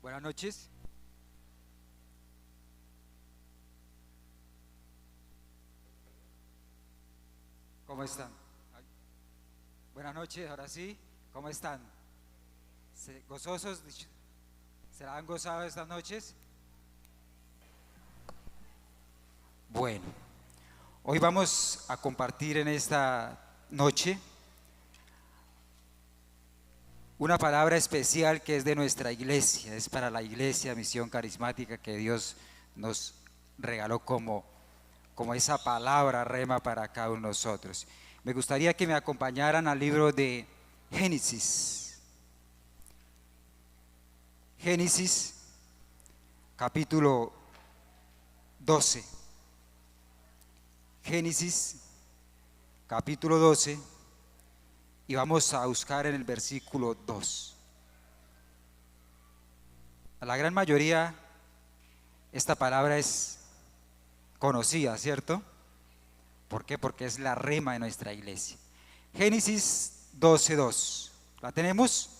Buenas noches. ¿Cómo están? Buenas noches, ahora sí. ¿Cómo están? ¿Gozosos? ¿Se la han gozado estas noches? Bueno, hoy vamos a compartir en esta noche una palabra especial que es de nuestra iglesia, es para la iglesia Misión Carismática que Dios nos regaló como esa palabra rema para cada uno de nosotros. Me gustaría que me acompañaran al libro de Génesis. Génesis, capítulo 12. Génesis, capítulo 12. Y vamos a buscar en el versículo 2. A la gran mayoría esta palabra es conocida, ¿cierto? ¿Por qué? Porque es la rema de nuestra iglesia. Génesis 12:2. ¿La tenemos?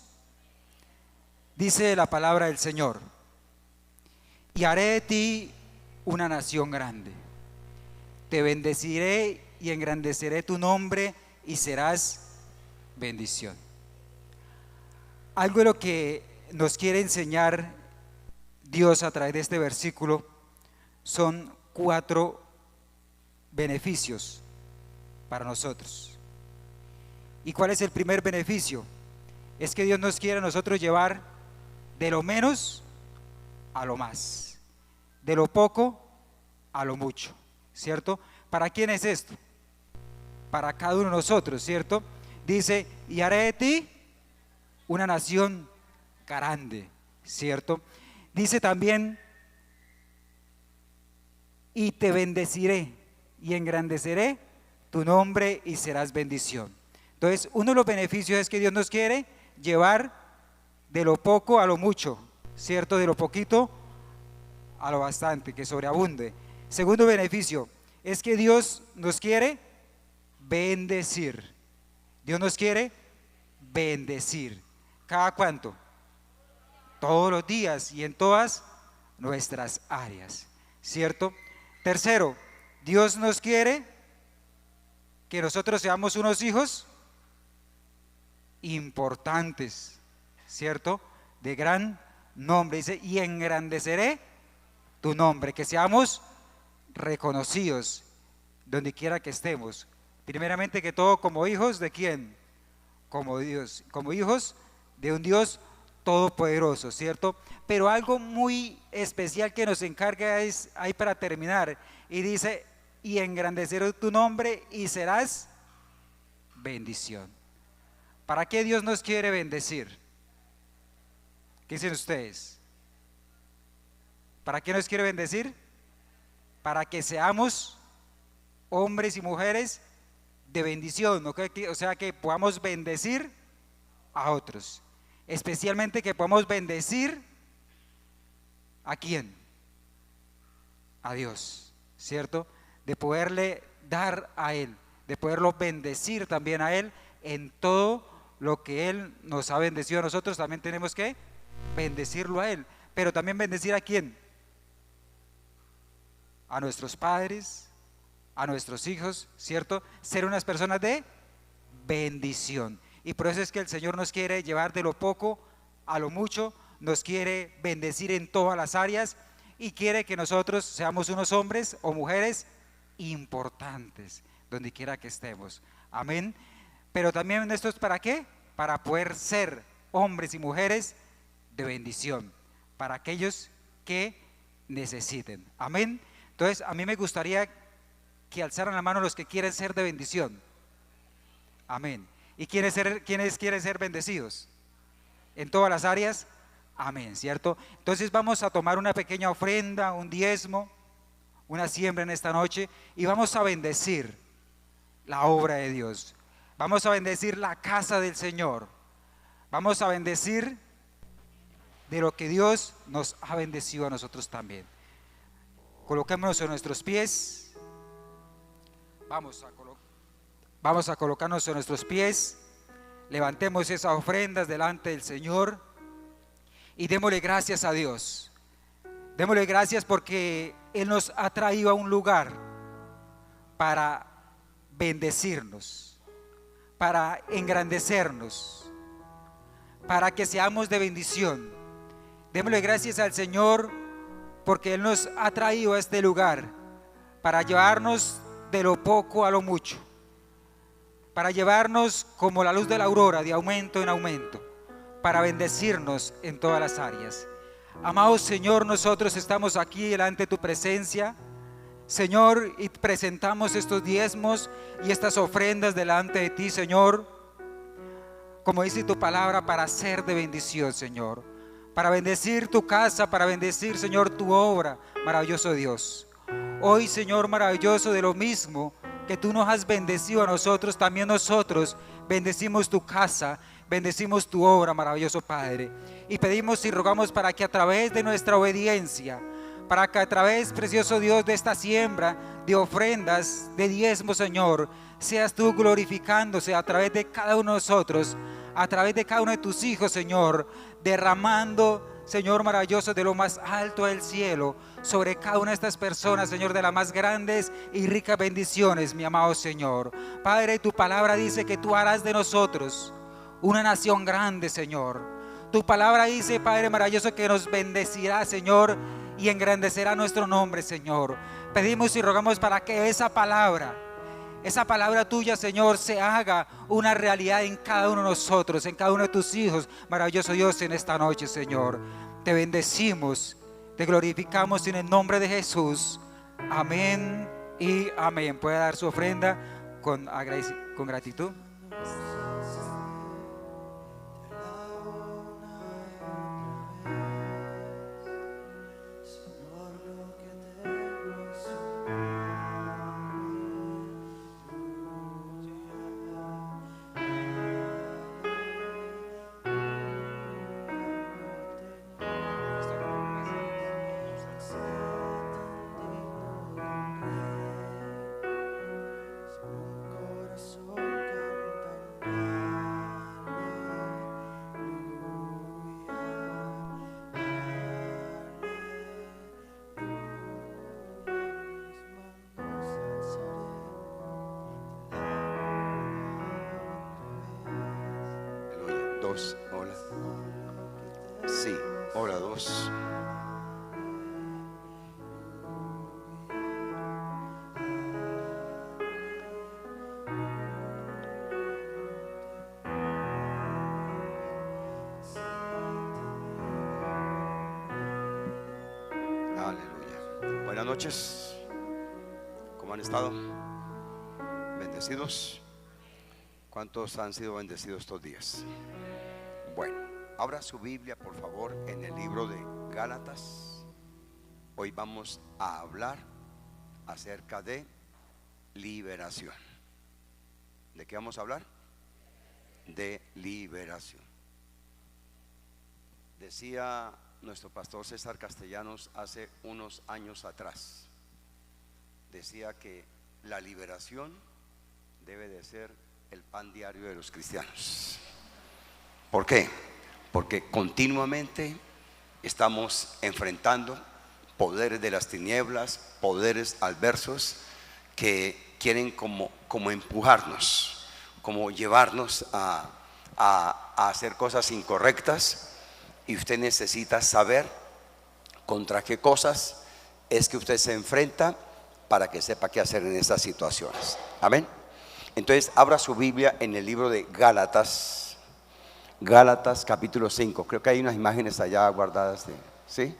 Dice la palabra del Señor: y haré de ti una nación grande, te bendeciré y engrandeceré tu nombre y serás bendición. Algo de lo que nos quiere enseñar Dios a través de este versículo son 4 beneficios para nosotros. ¿Y cuál es el primer beneficio? Es que Dios nos quiere a nosotros llevar de lo menos a lo más, de lo poco a lo mucho, ¿cierto? ¿Para quién es esto? Para cada uno de nosotros, ¿cierto? Dice, y haré de ti una nación grande, ¿cierto? Dice también, y te bendeciré y engrandeceré tu nombre y serás bendición. Entonces, uno de los beneficios es que Dios nos quiere llevar de lo poco a lo mucho, ¿cierto? De lo poquito a lo bastante, que sobreabunde. Segundo beneficio es que Dios nos quiere bendecir. Dios nos quiere bendecir. ¿Cada cuánto? Todos los días y en todas nuestras áreas, ¿cierto? Tercero, Dios nos quiere que nosotros seamos unos hijos importantes, ¿cierto? De gran nombre. Dice, y engrandeceré tu nombre, que seamos reconocidos donde quiera que estemos. Primeramente que todo, como hijos de quién? Como Dios, como hijos de un Dios todopoderoso, ¿cierto? Pero algo muy especial que nos encarga es ahí para terminar, y dice, y engrandeceré tu nombre y serás bendición. ¿Para qué Dios nos quiere bendecir? ¿Qué dicen ustedes? ¿Para qué nos quiere bendecir? Para que seamos hombres y mujeres de bendición, o sea, que podamos bendecir a otros, especialmente que podamos bendecir ¿a quién? A Dios, ¿cierto? De poderle dar a Él, de poderlo bendecir también a Él en todo lo que Él nos ha bendecido a nosotros. También tenemos que bendecirlo a Él, pero también bendecir ¿a quién? A nuestros padres, a nuestros hijos, ¿cierto? Ser unas personas de bendición. Y por eso es que el Señor nos quiere llevar de lo poco a lo mucho, nos quiere bendecir en todas las áreas y quiere que nosotros seamos unos hombres o mujeres importantes donde quiera que estemos. Amén. Pero también esto es ¿para qué? Para poder ser hombres y mujeres de bendición para aquellos que necesiten. Amén. Entonces, a mí me gustaría que alzaran la mano los que quieren ser de bendición. Amén. ¿Y quiénes quieren ser bendecidos? En todas las áreas. Amén, ¿cierto? Entonces vamos a tomar una pequeña ofrenda, un diezmo, una siembra en esta noche y vamos a bendecir la obra de Dios. Vamos a bendecir la casa del Señor. Vamos a bendecir de lo que Dios nos ha bendecido a nosotros también. Coloquémonos en nuestros pies. Vamos a colocarnos en nuestros pies. Levantemos esas ofrendas delante del Señor Y démosle gracias a Dios. Démosle gracias porque Él nos ha traído a un lugar para bendecirnos, para engrandecernos, para que seamos de bendición. Démosle gracias al Señor porque Él nos ha traído a este lugar para llevarnos de lo poco a lo mucho, para llevarnos como la luz de la aurora, de aumento en aumento, para bendecirnos en todas las áreas. Amado Señor, nosotros estamos aquí delante de tu presencia, Señor, y presentamos estos diezmos y estas ofrendas delante de ti, Señor, como dice tu palabra, para ser de bendición, Señor, para bendecir tu casa, para bendecir, Señor, tu obra, maravilloso Dios. Hoy, Señor maravilloso, de lo mismo que tú nos has bendecido a nosotros, también nosotros bendecimos tu casa, bendecimos tu obra, maravilloso Padre. Y pedimos y rogamos para que a través de nuestra obediencia, para que a través, precioso Dios, de esta siembra de ofrendas, de diezmos, Señor, seas tú glorificándose a través de cada uno de nosotros, a través de cada uno de tus hijos, Señor, derramando, Señor maravilloso, de lo más alto del cielo sobre cada una de estas personas, Señor, de las más grandes y ricas bendiciones, mi amado Señor. Padre, tu palabra dice que tú harás de nosotros una nación grande, Señor. Tu palabra dice, Padre maravilloso, que nos bendecirá, Señor, y engrandecerá nuestro nombre, Señor. Pedimos y rogamos para que esa palabra tuya, Señor, se haga una realidad en cada uno de nosotros, en cada uno de tus hijos, maravilloso Dios, en esta noche, Señor. Te bendecimos, te glorificamos en el nombre de Jesús. Amén y amén. Puede dar su ofrenda con gratitud. Hola. Sí, hola, 2. Aleluya. Buenas noches. ¿Cómo han estado? ¿Bendecidos? ¿Cuántos han sido bendecidos estos días? Bueno, abra su Biblia por favor en el libro de Gálatas. Hoy vamos a hablar acerca de liberación. ¿De qué vamos a hablar? De liberación. Decía nuestro pastor César Castellanos hace unos años atrás, decía que la liberación debe de ser el pan diario de los cristianos. ¿Por qué? Porque continuamente estamos enfrentando poderes de las tinieblas, poderes adversos que quieren como empujarnos, como llevarnos a hacer cosas incorrectas. Y usted necesita saber contra qué cosas es que usted se enfrenta para que sepa qué hacer en estas situaciones. Amén. Entonces abra su Biblia en el libro de Gálatas, Gálatas capítulo 5. Creo que hay unas imágenes allá guardadas, ¿sí?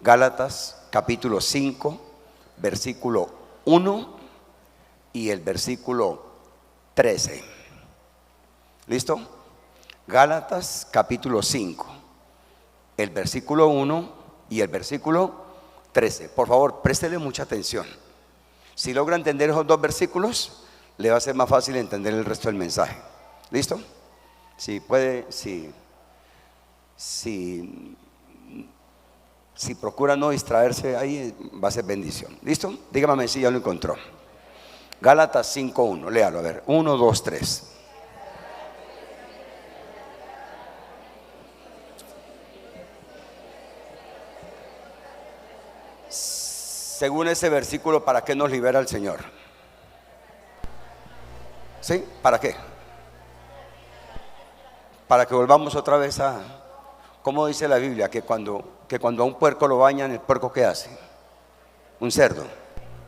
Gálatas capítulo 5, versículo 1 y el versículo 13. ¿Listo? Gálatas capítulo 5, el versículo 1 y el versículo 13. Por favor, préstele mucha atención. Si logra entender esos dos versículos, le va a ser más fácil entender el resto del mensaje. ¿Listo? Si puede, si procura no distraerse ahí, va a ser bendición. ¿Listo? Dígame si ya lo encontró. Gálatas 5:1, léalo, a ver, 1, 2, 3. según ese versículo, ¿para qué nos libera el Señor? ¿Sí? ¿Para qué? Para que volvamos otra vez a, ¿cómo dice la Biblia? Que cuando a un puerco lo bañan, ¿el puerco qué hace? Un cerdo,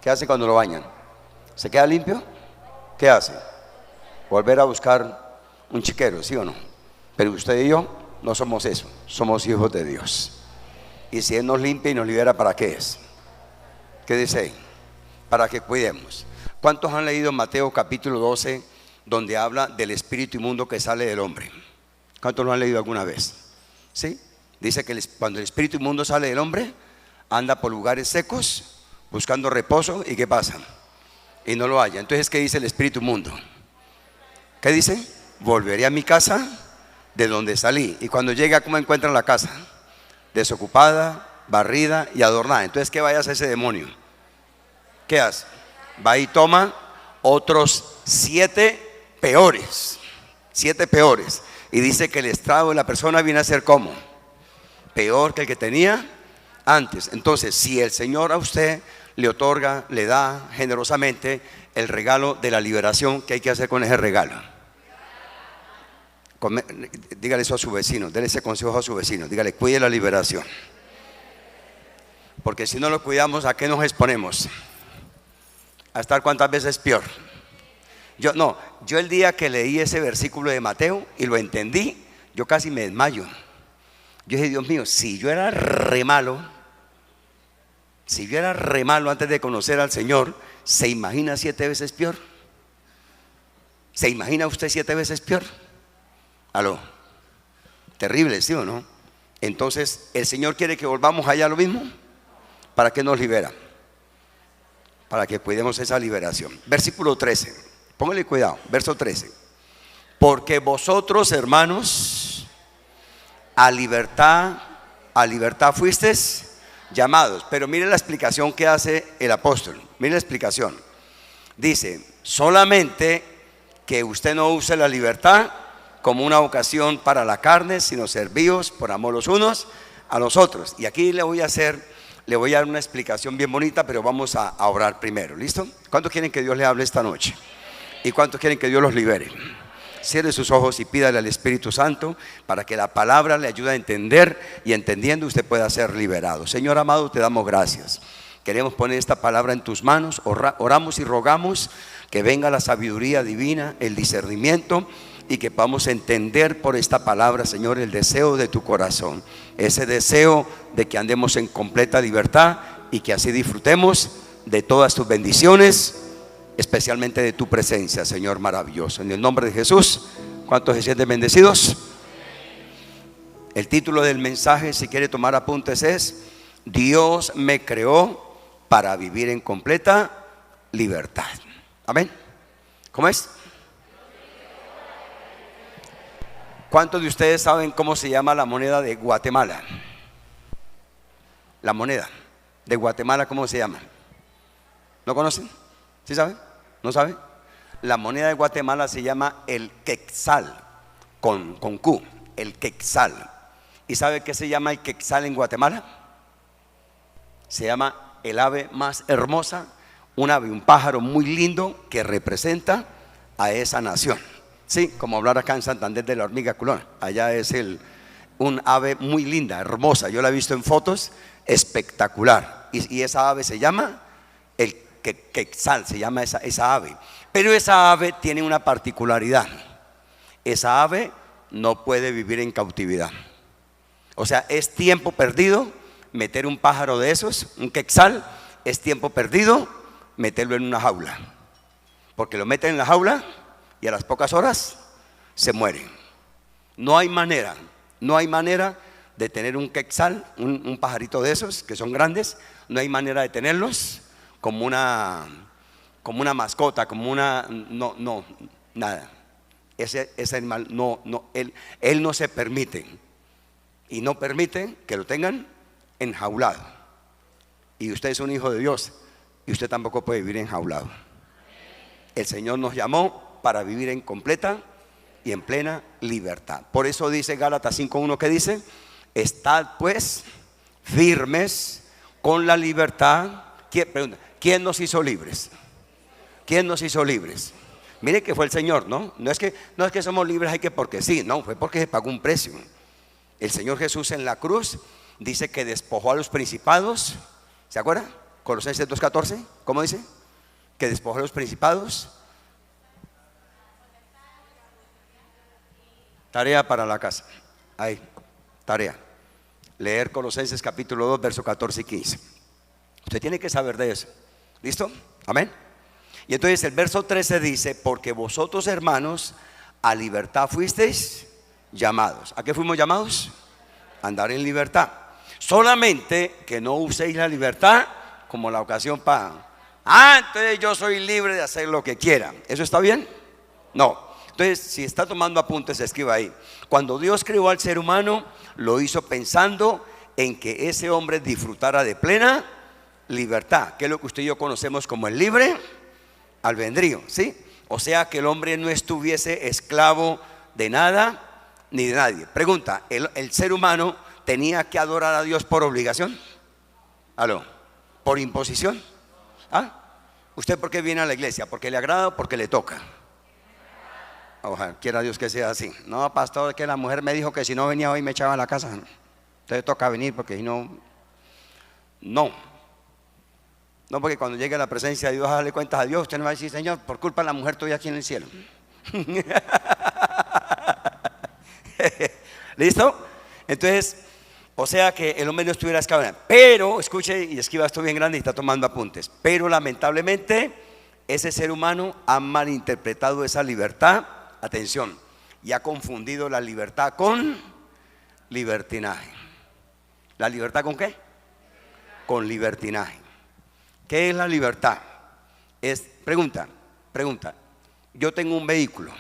¿qué hace cuando lo bañan? ¿Se queda limpio? ¿Qué hace? Volver a buscar un chiquero, ¿sí o no? Pero usted y yo no somos eso, somos hijos de Dios. Y si Él nos limpia y nos libera, ¿para qué es? ¿Qué dice ahí? Para que cuidemos. ¿Cuántos han leído Mateo capítulo 12, donde habla del espíritu inmundo que sale del hombre? ¿Cuántos lo han leído alguna vez? ¿Sí? Dice que cuando el espíritu inmundo sale del hombre, anda por lugares secos, buscando reposo, ¿y qué pasa? Y no lo halla. Entonces, ¿qué dice el espíritu inmundo? ¿Qué dice? Volveré a mi casa de donde salí. Y cuando llega, ¿cómo encuentra la casa? Desocupada, barrida y adornada. Entonces, ¿qué vaya a hacer ese demonio? ¿Qué hace? Va y toma otros 7 peores. 7 peores. Y dice que el estrago de la persona viene a ser como peor que el que tenía antes. Entonces, si el Señor a usted le otorga, le da generosamente el regalo de la liberación, ¿qué hay que hacer con ese regalo? Dígale eso a su vecino, déle ese consejo a su vecino, dígale, cuide la liberación. Porque si no lo cuidamos, ¿a qué nos exponemos? A estar cuántas veces peor. Yo el día que leí ese versículo de Mateo y lo entendí, yo casi me desmayo. Yo dije, Dios mío, si yo era re malo antes de conocer al Señor, ¿se imagina 7 veces peor? ¿Se imagina usted 7 veces peor? Aló, terrible, ¿sí o no? Entonces, ¿el Señor quiere que volvamos allá a lo mismo? ¿Para qué nos libera? Para que cuidemos esa liberación. Versículo 13, póngale cuidado, verso 13. Porque vosotros, hermanos, a libertad fuisteis llamados. Pero mire la explicación que hace el apóstol. Mire la explicación. Dice, solamente que usted no use la libertad como una ocasión para la carne, sino servíos por amor los unos a los otros. Y aquí le voy a dar una explicación bien bonita, pero vamos a orar primero. ¿Listo? ¿Cuántos quieren que Dios le hable esta noche? ¿Y cuántos quieren que Dios los libere? Cierre sus ojos y pídale al Espíritu Santo para que la palabra le ayude a entender, y entendiendo usted pueda ser liberado. Señor amado, te damos gracias. Queremos poner esta palabra en tus manos. Oramos y rogamos que venga la sabiduría divina, el discernimiento, y que podamos entender por esta palabra, Señor, el deseo de tu corazón. Ese deseo de que andemos en completa libertad y que así disfrutemos de todas tus bendiciones, especialmente de tu presencia, Señor maravilloso. En el nombre de Jesús, ¿cuántos se sienten bendecidos? El título del mensaje, si quiere tomar apuntes, es: Dios me creó para vivir en completa libertad. Amén. ¿Cómo es? ¿Cuántos de ustedes saben cómo se llama la moneda de Guatemala? La moneda de Guatemala, ¿cómo se llama? ¿No conocen? ¿Sí saben? ¿No saben? La moneda de Guatemala se llama el quetzal, con Q, el quetzal. ¿Y sabe qué se llama el quetzal en Guatemala? Se llama el ave más hermosa, un ave, un pájaro muy lindo que representa a esa nación. Sí, como hablar acá en Santander de la hormiga culona. Allá es un ave muy linda, hermosa. Yo la he visto en fotos, espectacular. Y esa ave se llama el quetzal, se llama esa ave. Pero esa ave tiene una particularidad. Esa ave no puede vivir en cautividad. O sea, es tiempo perdido meter un pájaro de esos, un quetzal, es tiempo perdido meterlo en una jaula. Porque lo meten en la jaula y a las pocas horas se mueren. No hay manera de tener un quetzal, un pajarito de esos que son grandes. No hay manera de tenerlos como una mascota, nada. Ese animal él no se permite, y no permite que lo tengan enjaulado. Y usted es un hijo de Dios y usted tampoco puede vivir enjaulado. El Señor nos llamó para vivir en completa y en plena libertad. Por eso dice Gálatas 5:1, que dice: estad pues firmes con la libertad Pregunta, ¿quién nos hizo libres? ¿Quién nos hizo libres? Mire que fue el Señor, ¿no? No es que somos libres, hay que porque sí, no, fue porque se pagó un precio. El Señor Jesús en la cruz dice que despojó a los principados. ¿Se acuerda? Colosenses 2:14, ¿cómo dice? Que despojó a los principados. Tarea para la casa. Ahí, tarea. Leer Colosenses capítulo 2, verso 14 y 15. Usted tiene que saber de eso. ¿Listo? Amén. Y entonces el verso 13 dice: porque vosotros, hermanos, a libertad fuisteis llamados. ¿A qué fuimos llamados? A andar en libertad. Solamente que no uséis la libertad como la ocasión para entonces yo soy libre de hacer lo que quiera. ¿Eso está bien? No. Entonces, si está tomando apuntes, escriba ahí. Cuando Dios creó al ser humano, lo hizo pensando en que ese hombre disfrutara de plena libertad, que es lo que usted y yo conocemos como el libre albedrío, ¿sí? O sea, que el hombre no estuviese esclavo de nada ni de nadie. Pregunta, ¿el ser humano tenía que adorar a Dios por obligación? ¿Aló? ¿Por imposición? ¿Usted por qué viene a la iglesia? ¿Porque le agrada o porque le toca? Ojalá, quiera Dios que sea así. No, pastor, que la mujer me dijo que si no venía hoy me echaba a la casa. Entonces toca venir porque si no. No, porque cuando llegue a la presencia de Dios a darle cuentas a Dios, usted no va a decir: Señor, por culpa de la mujer estoy aquí en el cielo. ¿Listo? Entonces, o sea que el hombre no estuviera esclavo. Pero, escuche y escriba esto bien grande y está tomando apuntes. Pero lamentablemente ese ser humano ha malinterpretado esa libertad, atención, y ha confundido la libertad con libertinaje. ¿La libertad con qué? Con libertinaje. ¿Qué es la libertad? Pregunta, yo tengo un vehículo,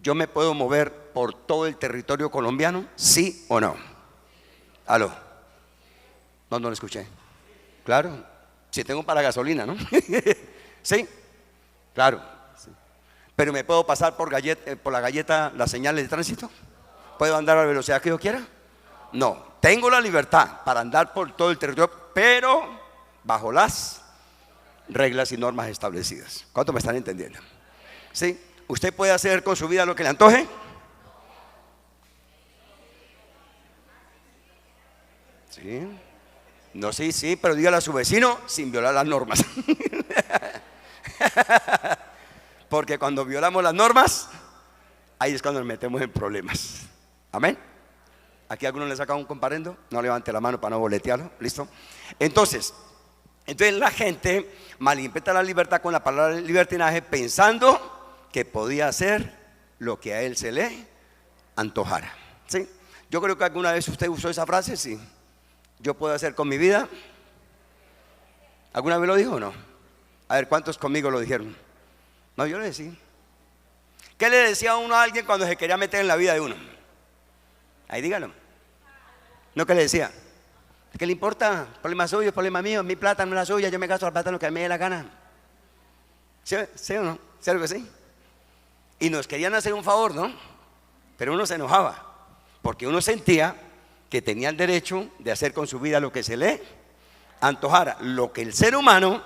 ¿yo me puedo mover por todo el territorio colombiano? ¿Sí o no? ¿Aló? No lo escuché. Claro, si tengo para gasolina, ¿no? ¿Sí? Claro. Sí. ¿Pero me puedo pasar por la galleta las señales de tránsito? ¿Puedo andar a la velocidad que yo quiera? No, tengo la libertad para andar por todo el territorio, pero bajo las reglas y normas establecidas. ¿Cuánto me están entendiendo? ¿Sí? ¿Usted puede hacer con su vida lo que le antoje? ¿Sí? No, sí, pero dígale a su vecino sin violar las normas. Porque cuando violamos las normas, ahí es cuando nos metemos en problemas. Amén. ¿Aquí a alguno le saca un comparendo? No levante la mano para no boletearlo. ¿Listo? Entonces la gente malinterpreta la libertad con la palabra libertinaje, pensando que podía hacer lo que a él se le antojara. ¿Sí? Yo creo que alguna vez usted usó esa frase. Sí. Yo puedo hacer con mi vida. ¿Alguna vez lo dijo o no? A ver, ¿cuántos conmigo lo dijeron? No, yo le decía. ¿Qué le decía uno a alguien cuando se quería meter en la vida de uno? Ahí dígalo. No, ¿qué le decía? ¿Qué le importa? Problema suyo, problema mío, mi plata no es la suya, yo me gasto la plata en lo que me dé la gana. ¿Sí o no? ¿Sí algo así? Y nos querían hacer un favor, ¿no? Pero uno se enojaba, porque uno sentía que tenía el derecho de hacer con su vida lo que se le antojara. Lo que el ser humano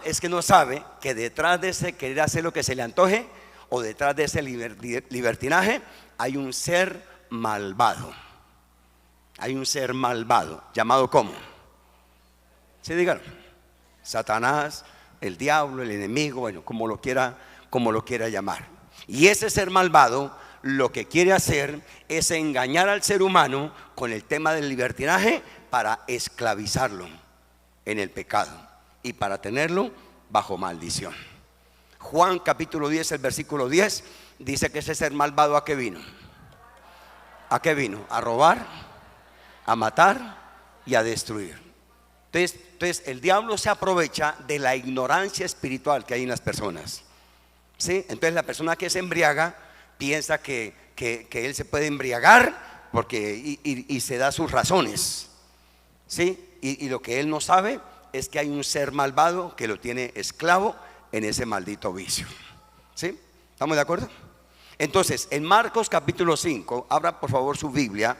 es que no sabe que detrás de ese querer hacer lo que se le antoje, o detrás de ese libertinaje, hay un ser malvado. Hay un ser malvado, llamado ¿cómo? Sí, dígalo. Satanás, el diablo, el enemigo, bueno, como lo quiera llamar. Y ese ser malvado lo que quiere hacer es engañar al ser humano con el tema del libertinaje para esclavizarlo en el pecado y para tenerlo bajo maldición. Juan capítulo 10, el versículo 10 dice que ese ser malvado ¿a qué vino? ¿A qué vino? A robar, a matar y a destruir. Entonces el diablo se aprovecha de la ignorancia espiritual que hay en las personas. ¿Sí? Entonces la persona que se embriaga piensa que él se puede embriagar porque y se da sus razones. ¿Sí? Y lo que él no sabe es que hay un ser malvado que lo tiene esclavo en ese maldito vicio. ¿Sí? ¿Estamos de acuerdo? Entonces, en Marcos capítulo 5, abra por favor su Biblia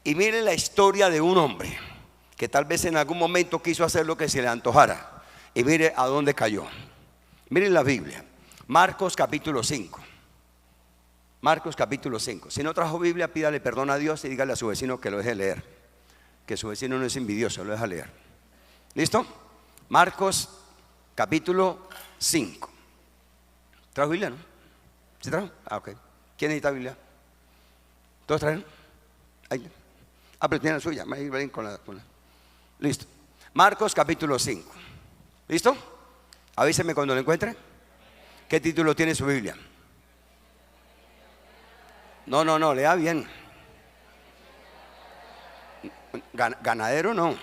y miren la historia de un hombre que tal vez en algún momento quiso hacer lo que se le antojara. Y mire a dónde cayó. Miren la Biblia, Marcos capítulo 5. Marcos capítulo 5. Si no trajo Biblia, pídale perdón a Dios y dígale a su vecino que lo deje leer. Que su vecino no es envidioso, lo deja leer. ¿Listo? Marcos capítulo 5. ¿Trajo Biblia, no? ¿Sí trajo? Ah, ok. ¿Quién necesita Biblia? ¿Todos trajeron? Ahí. Ah, pero tienen la suya. Listo. Marcos capítulo 5. ¿Listo? Avíseme cuando lo encuentre. ¿Qué título tiene su Biblia? No, lea bien. Ganadero no.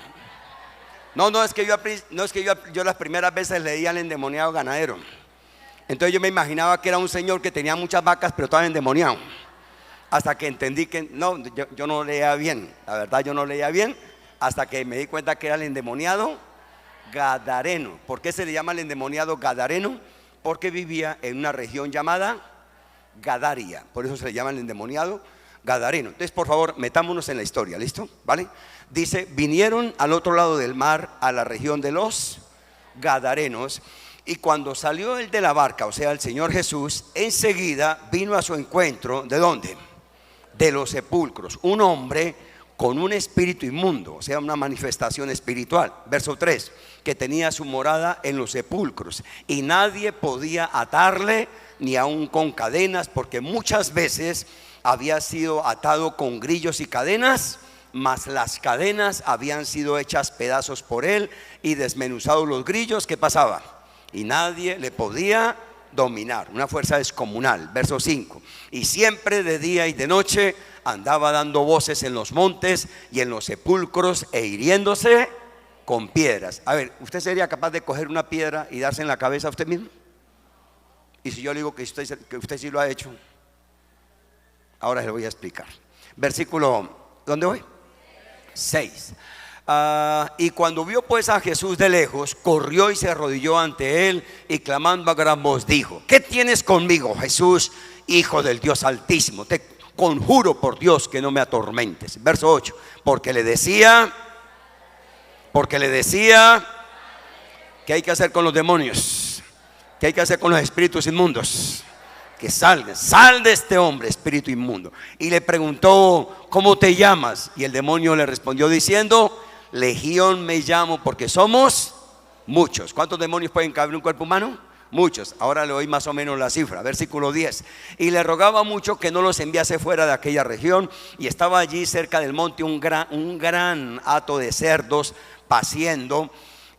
No, es que yo las primeras veces leía al endemoniado ganadero. Entonces yo me imaginaba que era un señor que tenía muchas vacas, pero estaba endemoniado. Hasta que entendí que no, yo no leía bien. La verdad, yo no leía bien. Hasta que me di cuenta que era el endemoniado gadareno. ¿Por qué se le llama el endemoniado gadareno? Porque vivía en una región llamada Gadaria. Por eso se le llama el endemoniado gadareno. Entonces, por favor, metámonos en la historia. ¿Listo? ¿Vale? Dice, vinieron al otro lado del mar, a la región de los gadarenos. Y cuando salió él de la barca, o sea, el Señor Jesús, enseguida vino a su encuentro. ¿De dónde? De los sepulcros. Un hombre con un espíritu inmundo, o sea, una manifestación espiritual. Verso 3, que tenía su morada en los sepulcros. Y nadie podía atarle, ni aun con cadenas, porque muchas veces había sido atado con grillos y cadenas, mas las cadenas habían sido hechas pedazos por él y desmenuzados los grillos. ¿Qué pasaba? Y nadie le podía dominar, una fuerza descomunal. Verso 5, y siempre de día y de noche andaba dando voces en los montes y en los sepulcros e hiriéndose con piedras. A ver, ¿usted sería capaz de coger una piedra y darse en la cabeza a usted mismo? Y si yo le digo que usted sí lo ha hecho, ahora se lo voy a explicar. Versículo, ¿dónde voy? 6. Y cuando vio pues a Jesús de lejos, corrió y se arrodilló ante él y clamando a gran voz dijo: ¿qué tienes conmigo, Jesús, Hijo del Dios Altísimo? Te conjuro por Dios que no me atormentes. Verso 8, porque le decía ¿qué hay que hacer con los demonios? ¿Qué hay que hacer con los espíritus inmundos? Que salgan, sal de este hombre, espíritu inmundo. Y le preguntó: ¿cómo te llamas? Y el demonio le respondió diciendo: Legión me llamo, porque somos muchos. ¿Cuántos demonios pueden caber en un cuerpo humano? Muchos. Ahora le doy más o menos la cifra. Versículo 10. Y le rogaba mucho que no los enviase fuera de aquella región. Y estaba allí cerca del monte un gran hato de cerdos paciendo.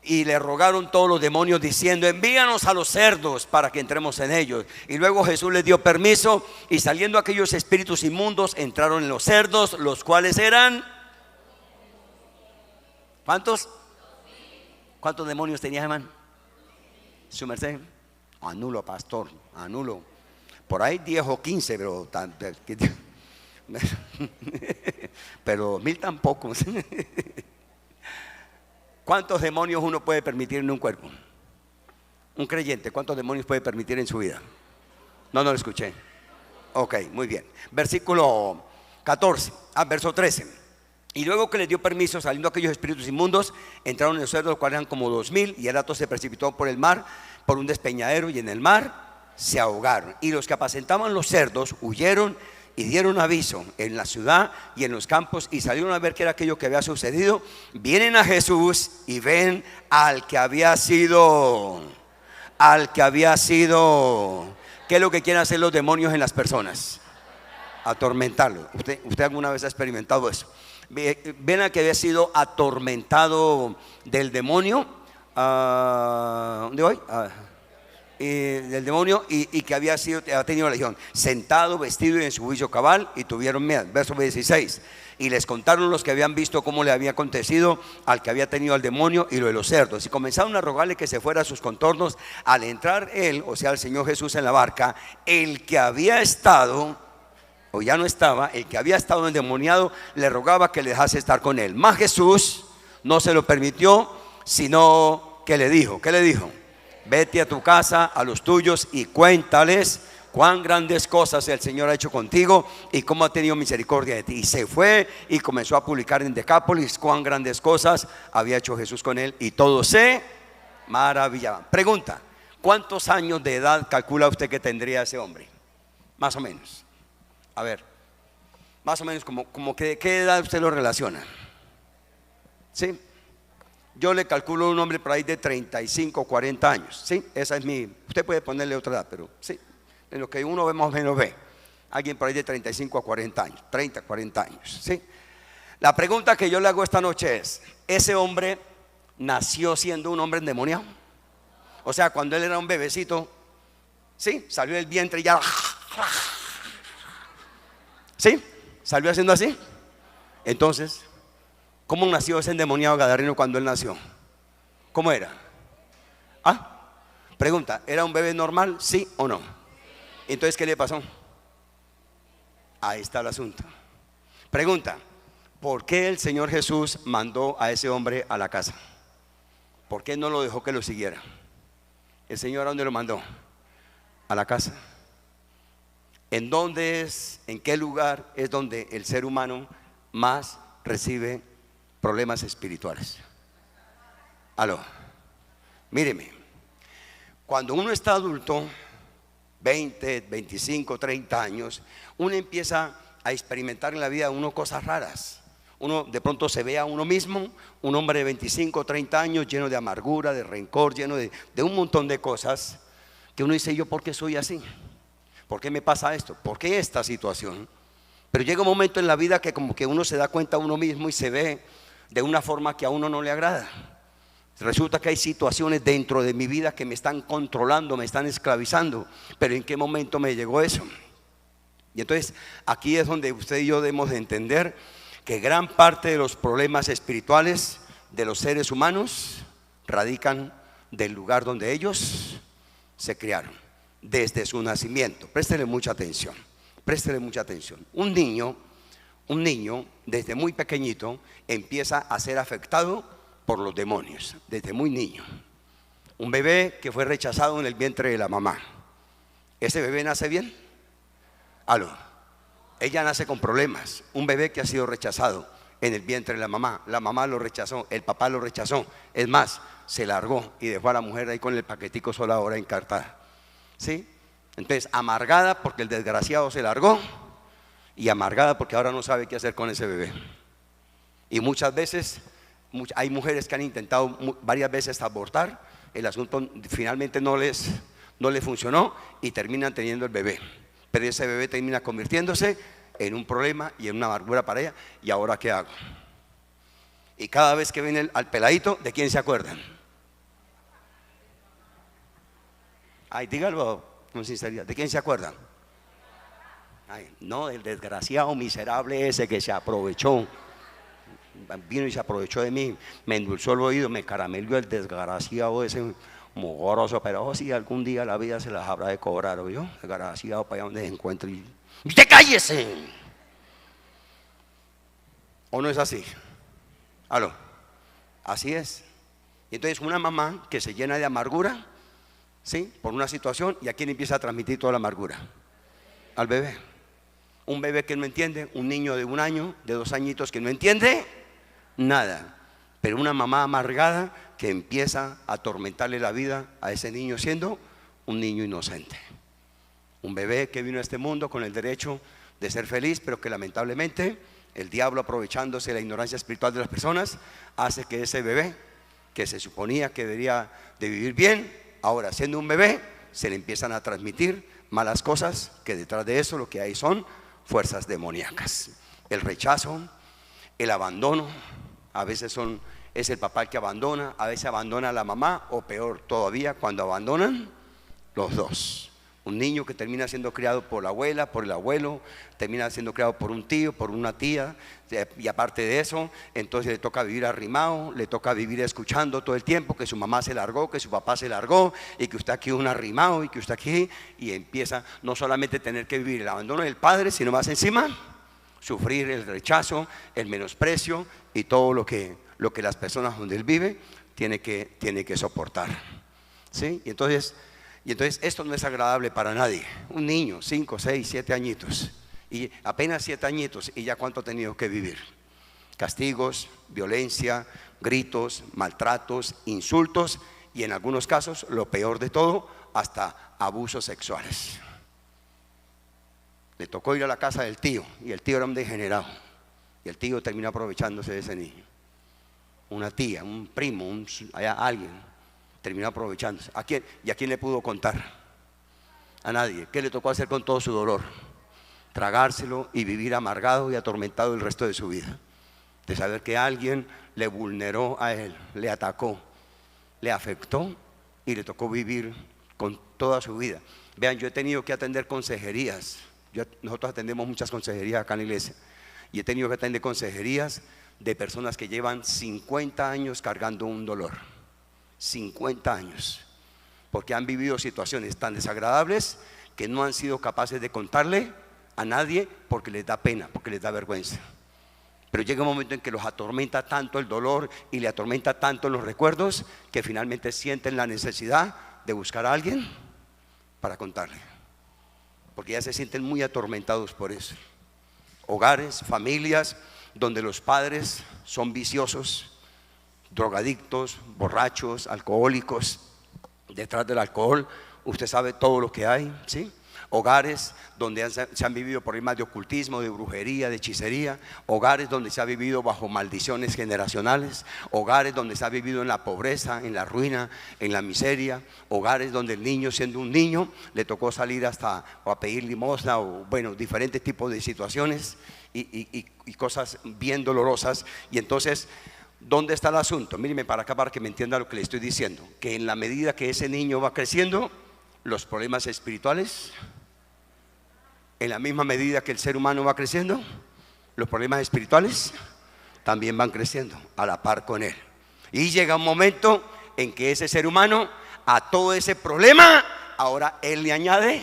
Y le rogaron todos los demonios diciendo: envíanos a los cerdos para que entremos en ellos. Y luego Jesús les dio permiso, y saliendo aquellos espíritus inmundos entraron en los cerdos, los cuales eran ¿cuántos? ¿Cuántos demonios tenía, hermano? Su merced. Anulo, pastor, anulo. Por ahí 10 o 15, pero 1000 tampoco. ¿Cuántos demonios uno puede permitir en un cuerpo? Un creyente, ¿cuántos demonios puede permitir en su vida? No lo escuché. Ok, muy bien. Versículo 14, verso 13. Y luego que les dio permiso, saliendo aquellos espíritus inmundos, entraron en los cerdos, los cuales eran como 2000, y el hato se precipitó por el mar, por un despeñadero, y en el mar se ahogaron. Y los que apacentaban los cerdos huyeron y dieron aviso en la ciudad y en los campos, y salieron a ver qué era aquello que había sucedido. Vienen a Jesús y ven al que había sido. ¿Qué es lo que quieren hacer los demonios en las personas? Atormentarlo. ¿Usted alguna vez ha experimentado eso? Ven al que había sido atormentado del demonio. ¿Dónde voy? Del demonio, y que había tenido legión, sentado, vestido y en su juicio cabal, y tuvieron miedo. Verso 16. Y les contaron los que habían visto cómo le había acontecido al que había tenido al demonio y lo de los cerdos, y comenzaron a rogarle que se fuera a sus contornos. Al entrar él, o sea el Señor Jesús, en la barca, el que había estado, o ya no estaba, el que había estado endemoniado, le rogaba que le dejase estar con él. Mas Jesús no se lo permitió, sino que le dijo: ¿qué le dijo? Vete a tu casa, a los tuyos, y cuéntales cuán grandes cosas el Señor ha hecho contigo y cómo ha tenido misericordia de ti. Y se fue y comenzó a publicar en Decápolis cuán grandes cosas había hecho Jesús con él, y todos se maravillaban. Pregunta: ¿cuántos años de edad calcula usted que tendría ese hombre? Más o menos. A ver, más o menos, como que, ¿qué edad usted lo relaciona? ¿Sí? Yo le calculo un hombre por ahí de 35, 40 años. ¿Sí? Esa es mi, usted puede ponerle otra edad, pero sí, en lo que uno ve más o menos ve. Alguien por ahí de 35 a 40 años, 30, 40 años. ¿Sí? La pregunta que yo le hago esta noche es: ¿ese hombre nació siendo un hombre endemoniado? O sea, cuando él era un bebecito, ¿sí? Salió del vientre y ya, ¿sí? Salió haciendo así. Entonces, ¿cómo nació ese endemoniado gadareno cuando él nació? ¿Cómo era? ¿Ah? Pregunta: ¿era un bebé normal, sí o no? Entonces, ¿qué le pasó? Ahí está el asunto. Pregunta: ¿por qué el Señor Jesús mandó a ese hombre a la casa? ¿Por qué no lo dejó que lo siguiera? ¿El Señor a dónde lo mandó? A la casa. ¿En dónde es, en qué lugar es donde el ser humano más recibe problemas espirituales? Aló, míreme, cuando uno está adulto, 20, 25, 30 años, uno empieza a experimentar en la vida uno cosas raras. Uno de pronto se ve a uno mismo, un hombre de 25, 30 años, lleno de amargura, de rencor, lleno de un montón de cosas, que uno dice: ¿yo por qué soy así? ¿Por qué me pasa esto? ¿Por qué esta situación? Pero llega un momento en la vida que como que uno se da cuenta a uno mismo y se ve de una forma que a uno no le agrada. Resulta que hay situaciones dentro de mi vida que me están controlando, me están esclavizando. Pero ¿en qué momento me llegó eso? Y entonces aquí es donde usted y yo debemos de entender que gran parte de los problemas espirituales de los seres humanos radican del lugar donde ellos se criaron, desde su nacimiento. Préstele mucha atención, préstele mucha atención. Un niño desde muy pequeñito empieza a ser afectado por los demonios, desde muy niño. Un bebé que fue rechazado en el vientre de la mamá, ¿ese bebé nace bien? Aló, ella nace con problemas. Un bebé que ha sido rechazado en el vientre de la mamá lo rechazó, el papá lo rechazó, es más, se largó y dejó a la mujer ahí con el paquetico sola ahora encartada. ¿Sí? Entonces, amargada porque el desgraciado se largó, y amargada porque ahora no sabe qué hacer con ese bebé. Y muchas veces hay mujeres que han intentado varias veces abortar, el asunto finalmente no les funcionó y terminan teniendo el bebé. Pero ese bebé termina convirtiéndose en un problema y en una amargura para ella. ¿Y ahora qué hago? Y cada vez que ven al peladito, ¿de quién se acuerdan? Ay, dígalo con sinceridad, ¿de quién se acuerdan? Ay, no, del desgraciado miserable ese que se aprovechó, vino y se aprovechó de mí, me endulzó el oído, me caramelió el desgraciado ese mogoroso. Pero si algún día la vida se las habrá de cobrar, ¿oyó? Desgraciado, para allá donde se encuentre. Y ¡usted cállese! ¿O no es así? Aló, así es. Y entonces una mamá que se llena de amargura, ¿sí? Por una situación, ¿y a quién empieza a transmitir toda la amargura? Al bebé. Un bebé que no entiende, un niño de 1 año, de 2 añitos que no entiende nada. Pero una mamá amargada que empieza a atormentarle la vida a ese niño siendo un niño inocente. Un bebé que vino a este mundo con el derecho de ser feliz, pero que lamentablemente el diablo, aprovechándose de la ignorancia espiritual de las personas, hace que ese bebé que se suponía que debería de vivir bien, ahora siendo un bebé, se le empiezan a transmitir malas cosas, que detrás de eso lo que hay son fuerzas demoníacas. El rechazo, el abandono, a veces es el papá el que abandona, a veces abandona a la mamá, o peor todavía, cuando abandonan los dos. Un niño que termina siendo criado por la abuela, por el abuelo, termina siendo criado por un tío, por una tía, y aparte de eso, entonces le toca vivir arrimado, le toca vivir escuchando todo el tiempo que su mamá se largó, que su papá se largó, y que usted aquí un arrimado, y que usted aquí, y empieza no solamente a tener que vivir el abandono del padre, sino más encima, sufrir el rechazo, el menosprecio, y todo lo que las personas donde él vive tiene que soportar. ¿Sí? Y entonces Y entonces esto no es agradable para nadie. Un niño, 5, 6, 7 añitos, y apenas 7 añitos, y ya cuánto ha tenido que vivir. Castigos, violencia, gritos, maltratos, insultos, y en algunos casos, lo peor de todo, hasta abusos sexuales. Le tocó ir a la casa del tío, y el tío era un degenerado, y el tío terminó aprovechándose de ese niño. Una tía, un primo, alguien terminó aprovechándose. ¿A quién? ¿Y a quién le pudo contar? A nadie. ¿Qué le tocó hacer con todo su dolor? Tragárselo y vivir amargado y atormentado el resto de su vida, de saber que alguien le vulneró a él, le atacó, le afectó, y le tocó vivir con toda su vida. Vean, yo he tenido que atender consejerías. Nosotros atendemos muchas consejerías acá en la iglesia, y he tenido que atender consejerías de personas que llevan 50 años cargando un dolor. 50 años, porque han vivido situaciones tan desagradables que no han sido capaces de contarle a nadie, porque les da pena, porque les da vergüenza. Pero llega un momento en que los atormenta tanto el dolor y le atormenta tanto los recuerdos, que finalmente sienten la necesidad de buscar a alguien para contarle, porque ya se sienten muy atormentados por eso. Hogares, familias donde los padres son viciosos, drogadictos, borrachos, alcohólicos. Detrás del alcohol usted sabe todo lo que hay, ¿sí? Hogares donde se han vivido problemas de ocultismo, de brujería, de hechicería. Hogares donde se ha vivido bajo maldiciones generacionales. Hogares donde se ha vivido en la pobreza, en la ruina, en la miseria. Hogares donde el niño, siendo un niño, le tocó salir hasta o a pedir limosna, o bueno, diferentes tipos de situaciones y cosas bien dolorosas. Y entonces, ¿dónde está el asunto? Míreme para acá para que me entienda lo que le estoy diciendo. Que en la medida que ese niño va creciendo, los problemas espirituales, en la misma medida que el ser humano va creciendo, los problemas espirituales también van creciendo a la par con él. Y llega un momento en que ese ser humano, a todo ese problema, ahora él le añade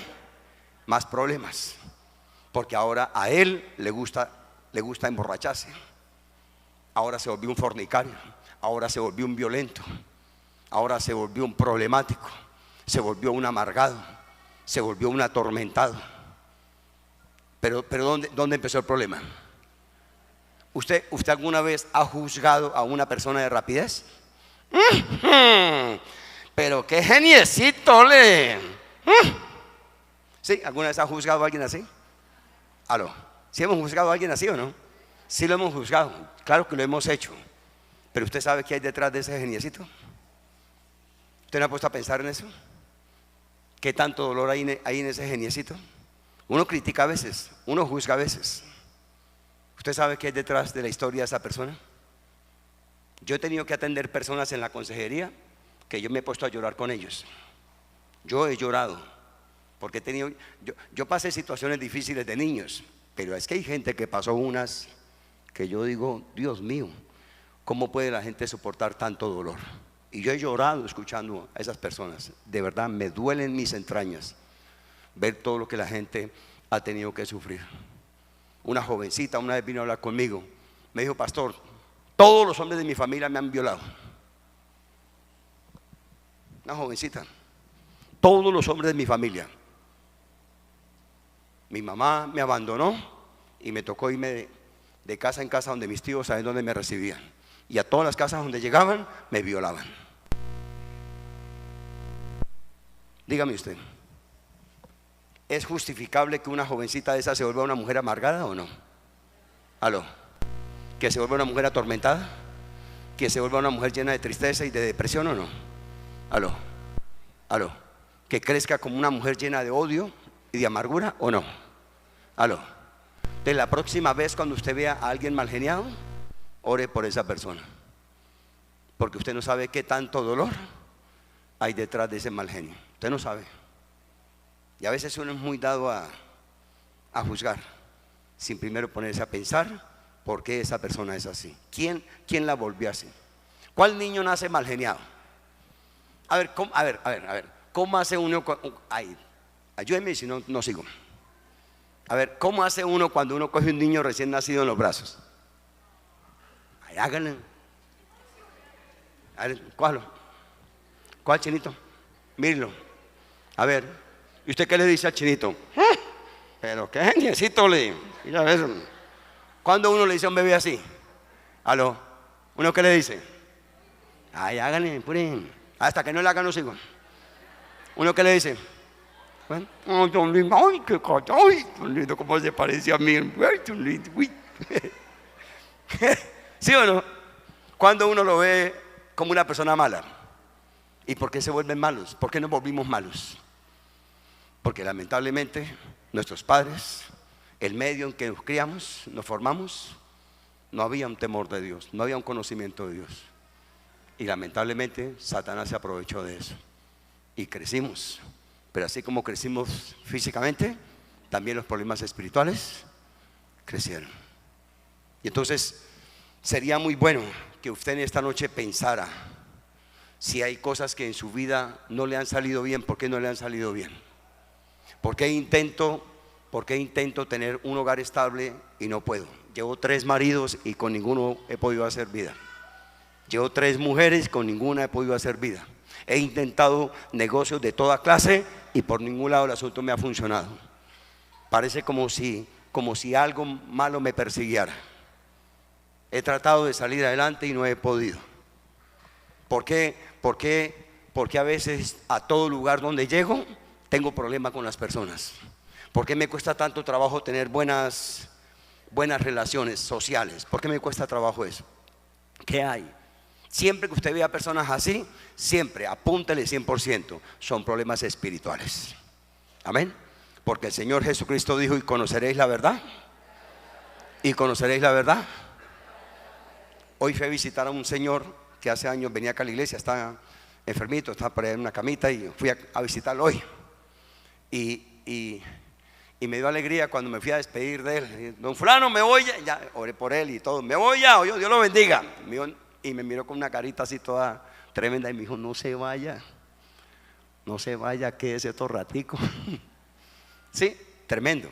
más problemas, porque ahora a él le gusta emborracharse. Ahora se volvió un fornicario, ahora se volvió un violento, ahora se volvió un problemático, se volvió un amargado, se volvió un atormentado. Pero ¿dónde empezó el problema? ¿Usted alguna vez ha juzgado a una persona de rapidez? Pero qué geniecito le. ¿Sí? ¿Alguna vez ha juzgado a alguien así? ¿Aló? ¿Sí hemos juzgado a alguien así o no? Sí lo hemos juzgado, claro que lo hemos hecho. Pero ¿usted sabe qué hay detrás de ese geniecito? ¿Usted no ha puesto a pensar en eso? ¿Qué tanto dolor hay en ese geniecito? Uno critica a veces, uno juzga a veces. ¿Usted sabe qué hay detrás de la historia de esa persona? Yo he tenido que atender personas en la consejería que yo me he puesto a llorar con ellos. Yo he llorado porque yo pasé situaciones difíciles de niños, pero es que hay gente que pasó unas que yo digo, Dios mío, ¿cómo puede la gente soportar tanto dolor? Y yo he llorado escuchando a esas personas. De verdad me duelen mis entrañas ver todo lo que la gente ha tenido que sufrir. Una jovencita una vez vino a hablar conmigo, me dijo: pastor, todos los hombres de mi familia me han violado. Una jovencita, todos los hombres de mi familia. Mi mamá me abandonó y me tocó irme de casa en casa donde mis tíos, saben dónde me recibían, y a todas las casas donde llegaban me violaban. Dígame usted, ¿es justificable que una jovencita de esa se vuelva una mujer amargada o no? ¿Aló? ¿Que se vuelva una mujer atormentada? ¿Que se vuelva una mujer llena de tristeza y de depresión o no? ¿Aló? ¿Aló? ¿Que crezca como una mujer llena de odio y de amargura o no? ¿Aló? De la próxima vez cuando usted vea a alguien mal geniado, ore por esa persona, porque usted no sabe qué tanto dolor hay detrás de ese mal genio. Usted no sabe. Y a veces uno es muy dado a juzgar sin primero ponerse a pensar por qué esa persona es así. ¿Quién la volvió así? ¿Cuál niño nace mal geniado? A ver, ¿cómo hace uno? Ay, ayúdenme si no sigo. A ver, ¿cómo hace uno cuando uno coge un niño recién nacido en los brazos? Ay, háganlo. A ver, ¿cuál chinito? Mírenlo. A ver, ¿y usted qué le dice al chinito? Pero qué geniecito le. Mira eso. ¿Cuándo uno le dice a un bebé así? ¿Aló? ¿Uno qué le dice? Ay, háganle, puren. Hasta que no le hagan los hijos. ¿Uno qué le dice? Bueno, ay, tan lindo, ay, qué cacho, ay, tan lindo, cómo se parece a mí. Ay, tan lindo, uy. ¿Sí o no? Cuando uno lo ve como una persona mala. ¿Y por qué se vuelven malos? ¿Por qué nos volvimos malos? Porque lamentablemente nuestros padres, el medio en que nos criamos, nos formamos, no había un temor de Dios, no había un conocimiento de Dios. Y lamentablemente Satanás se aprovechó de eso. Y crecimos. Pero así como crecimos físicamente, también los problemas espirituales crecieron. Y entonces sería muy bueno que usted en esta noche pensara si hay cosas que en su vida no le han salido bien. ¿Por qué no le han salido bien? ¿Por qué intento tener un hogar estable y no puedo? Llevo 3 maridos y con ninguno he podido hacer vida. Llevo 3 mujeres, con ninguna he podido hacer vida. He intentado negocios de toda clase y por ningún lado el asunto me ha funcionado. Parece como si algo malo me persiguiera. He tratado de salir adelante y no he podido. ¿Por qué? Porque a veces a todo lugar donde llego tengo problemas con las personas. ¿Por qué me cuesta tanto trabajo tener buenas relaciones sociales? ¿Por qué me cuesta trabajo eso? ¿Qué hay? Siempre que usted vea personas así, siempre apúntele 100%, son problemas espirituales. Amén. Porque el Señor Jesucristo dijo: y conoceréis la verdad. Y conoceréis la verdad. Hoy fui a visitar a un señor que hace años venía acá a la iglesia, está enfermito, está por ahí en una camita, y fui a visitarlo hoy. Y me dio alegría cuando me fui a despedir de él. Don fulano, me voy ya, oré por él y todo, me voy ya, Dios lo bendiga. Y me miró con una carita así toda tremenda y me dijo: no se vaya, quédese otro ratico. Sí, tremendo.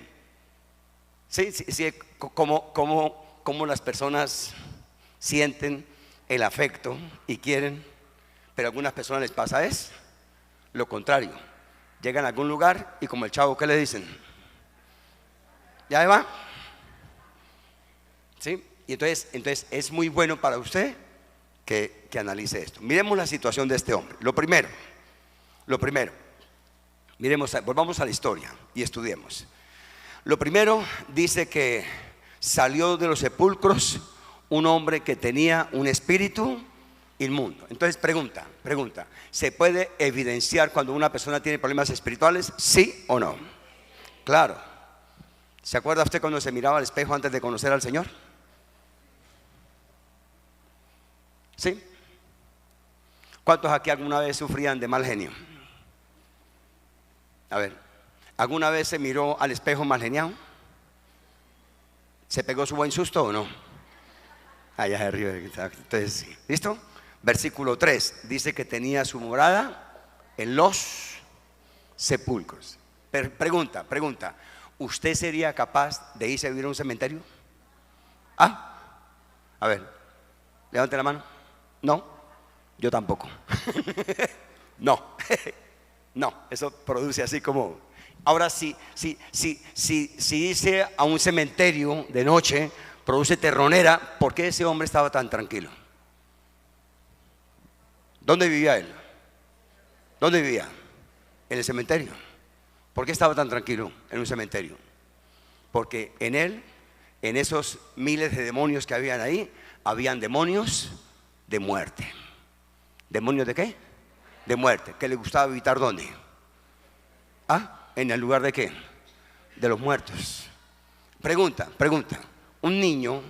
Sí, como las personas sienten el afecto y quieren, pero a algunas personas les pasa lo contrario. Llegan a algún lugar y como el chavo, ¿qué le dicen? ¿Ya se va? ¿Sí? Y entonces es muy bueno para usted que analice esto. Miremos la situación de este hombre. Lo primero, volvamos a la historia y estudiemos. Lo primero dice que salió de los sepulcros un hombre que tenía un espíritu inmundo. Entonces pregunta, ¿se puede evidenciar cuando una persona tiene problemas espirituales? ¿Sí o no? Claro. ¿Se acuerda usted cuando se miraba al espejo antes de conocer al Señor? ¿Sí? ¿Cuántos aquí alguna vez sufrían de mal genio? A ver, ¿alguna vez se miró al espejo mal geniado? ¿Se pegó su buen susto o no? Allá se ríe. Entonces, ¿listo? Versículo 3 dice que tenía su morada en los sepulcros. Pregunta, ¿usted sería capaz de irse a vivir a un cementerio? A ver, levante la mano. No, yo tampoco. No, eso produce así como. Ahora si irse a un cementerio de noche produce terronera, ¿por qué ese hombre estaba tan tranquilo? ¿Dónde vivía él? ¿Dónde vivía? En el cementerio. ¿Por qué estaba tan tranquilo en un cementerio? Porque en él, en esos miles de demonios que habían ahí, habían demonios de muerte. ¿Demonios de qué? De muerte. ¿Que le gustaba habitar dónde? ¿En el lugar de qué? De los muertos. Pregunta. Un niño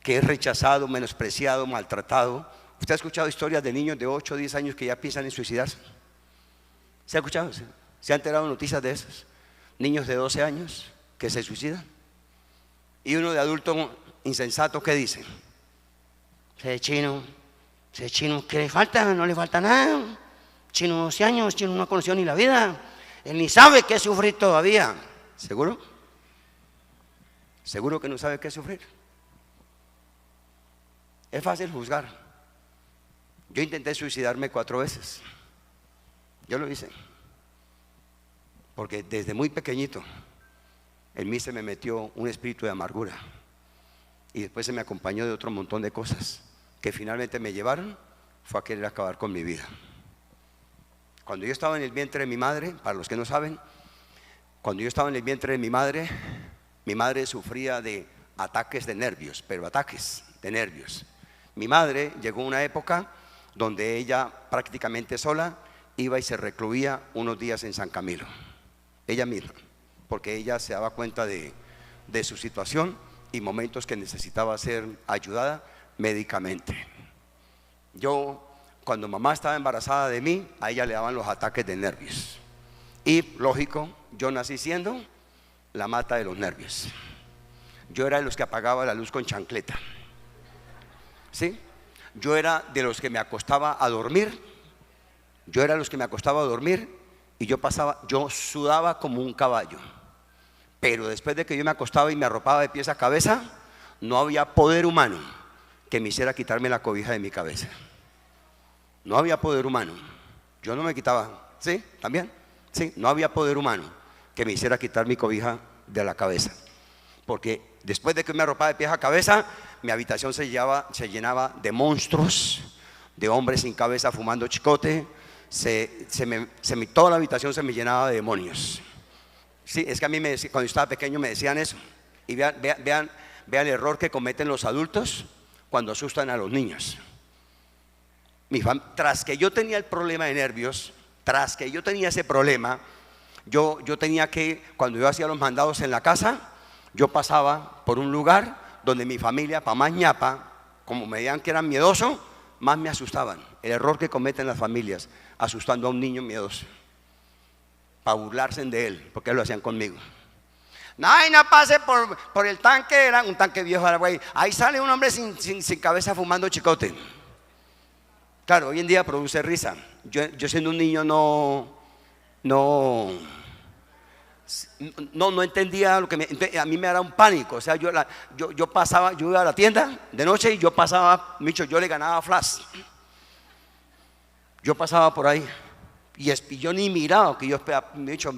que es rechazado, menospreciado, maltratado. ¿Usted ha escuchado historias de niños de 8 o 10 años que ya piensan en suicidarse? ¿Se ha escuchado? ¿Se ha enterado noticias de esos? Niños de 12 años que se suicidan. Y uno de adulto insensato, ¿qué dice? Ese chino, ¿qué le falta? No le falta nada. Chino 12 años, chino no ha conocido ni la vida. Él ni sabe qué es sufrir todavía. ¿Seguro? ¿Seguro que no sabe qué es sufrir? Es fácil juzgar. Yo intenté suicidarme 4 veces. Yo lo hice. porque desde muy pequeñito en mí se me metió un espíritu de amargura y después se me acompañó de otro montón de cosas que finalmente me llevaron fue a querer acabar con mi vida. Cuando yo estaba en el vientre de mi madre, para los que no saben, cuando yo estaba en el vientre de mi madre sufría de ataques de nervios, pero ataques de nervios. Mi madre llegó a una época donde ella prácticamente sola iba y se recluía unos días en San Camilo, ella misma, porque ella se daba cuenta de su situación y momentos que necesitaba ser ayudada médicamente. Yo, cuando mamá estaba embarazada de mí, a ella le daban los ataques de nervios. Y lógico, yo nací siendo la mata de los nervios. Yo era de los que apagaba la luz con chancleta. ¿Sí? Yo era de los que me acostaba a dormir. Y yo sudaba como un caballo. Pero después de que yo me acostaba y me arropaba de pies a cabeza, no había poder humano que me hiciera quitarme la cobija de mi cabeza. No había poder humano. Yo no me quitaba. ¿Sí? ¿También? Sí, no había poder humano que me hiciera quitar mi cobija de la cabeza. Porque después de que me arropaba de pies a cabeza, mi habitación se llenaba de monstruos, de hombres sin cabeza fumando chicote. Toda la habitación se me llenaba de demonios. Sí, es que a mí cuando yo estaba pequeño me decían eso. Y vean el error que cometen los adultos cuando asustan a los niños. Tras que yo tenía el problema de nervios, tras que yo tenía ese problema, yo tenía que, cuando yo hacía los mandados en la casa, yo pasaba por un lugar donde mi familia, para más ñapa, como me veían que eran miedoso, más me asustaban. El error que cometen las familias, asustando a un niño miedoso, para burlarse de él, porque lo hacían conmigo. No pase por el tanque, era un tanque viejo, ahí sale un hombre sin cabeza fumando chicote. Claro, hoy en día produce risa. Yo siendo un niño no entendía lo que a mí me era un pánico. O sea, yo iba a la tienda de noche y yo le ganaba flash. Yo pasaba por ahí y yo ni miraba, que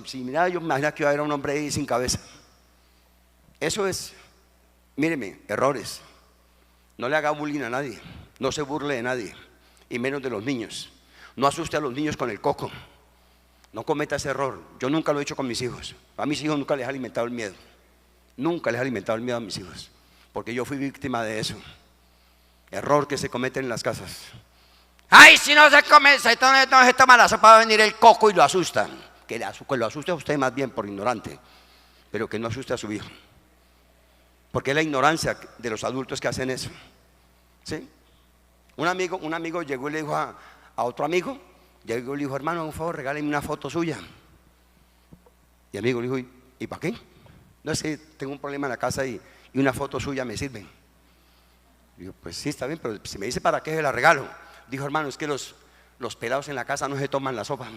si miraba yo me imaginaba que iba a ver a un hombre ahí sin cabeza. Eso es, míreme, errores. No le haga bullying a nadie, no se burle de nadie, y menos de los niños. No asuste a los niños con el coco. No cometa ese error. Yo nunca lo he hecho con mis hijos. A mis hijos nunca les he alimentado el miedo. Nunca les he alimentado el miedo a mis hijos, porque yo fui víctima de eso. Error que se comete en las casas. Ay, si no se come, se toma la sopa, va a venir el coco y lo asustan. Que lo asuste a usted más bien por ignorante, pero que no asuste a su hijo, porque es la ignorancia de los adultos que hacen eso. ¿Sí? Un amigo llegó y le dijo a otro amigo, llegó y le dijo: hermano, por favor, regáleme una foto suya. Y el amigo le dijo: ¿y para qué? No, es que tengo un problema en la casa y una foto suya me sirve. Digo: pues sí, está bien, pero si me dice para qué se la regalo. Dijo: hermano, es que los pelados en la casa no se toman la sopa.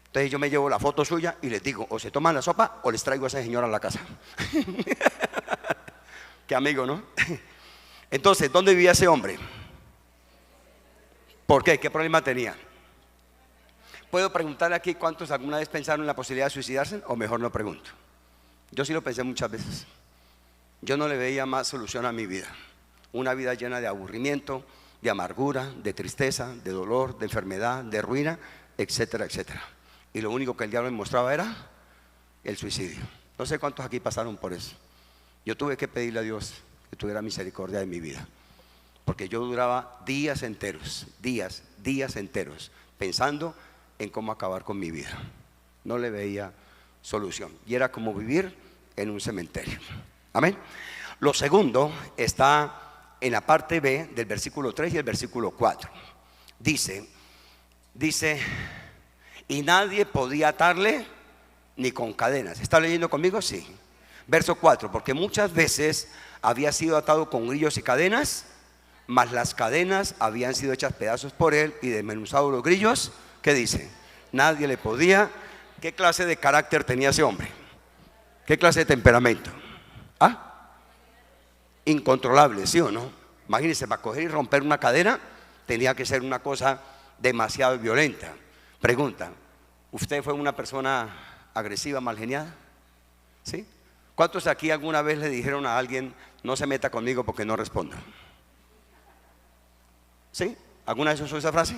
Entonces yo me llevo la foto suya y les digo: o se toman la sopa o les traigo a esa señora a la casa. Qué amigo, ¿no? Entonces, ¿dónde vivía ese hombre? ¿Por qué? ¿Qué problema tenía? ¿Puedo preguntarle aquí cuántos alguna vez pensaron en la posibilidad de suicidarse? O mejor no pregunto. Yo sí lo pensé muchas veces. Yo no le veía más solución a mi vida. Una vida llena de aburrimiento, de amargura, de tristeza, de dolor, de enfermedad, de ruina, etcétera, etcétera. Y lo único que el diablo me mostraba era el suicidio. No sé cuántos aquí pasaron por eso. Yo tuve que pedirle a Dios que tuviera misericordia de mi vida, porque yo duraba días enteros, pensando en cómo acabar con mi vida. No le veía solución y era como vivir en un cementerio. Amén. Lo segundo está en la parte B del versículo 3 y el versículo 4. Dice: y nadie podía atarle ni con cadenas. ¿Está leyendo conmigo? Sí. Verso 4: porque muchas veces había sido atado con grillos y cadenas, mas las cadenas habían sido hechas pedazos por él y desmenuzados los grillos. ¿Qué dice? Nadie le podía. ¿Qué clase de carácter tenía ese hombre? ¿Qué clase de temperamento? Incontrolable, ¿sí o no? Imagínense, para coger y romper una cadena tenía que ser una cosa demasiado violenta. Pregunta: ¿Usted fue una persona agresiva, mal geniada? ¿Sí? ¿Cuántos aquí alguna vez le dijeron a alguien, no se meta conmigo porque no respondo? ¿Sí? ¿Alguna vez usó esa frase?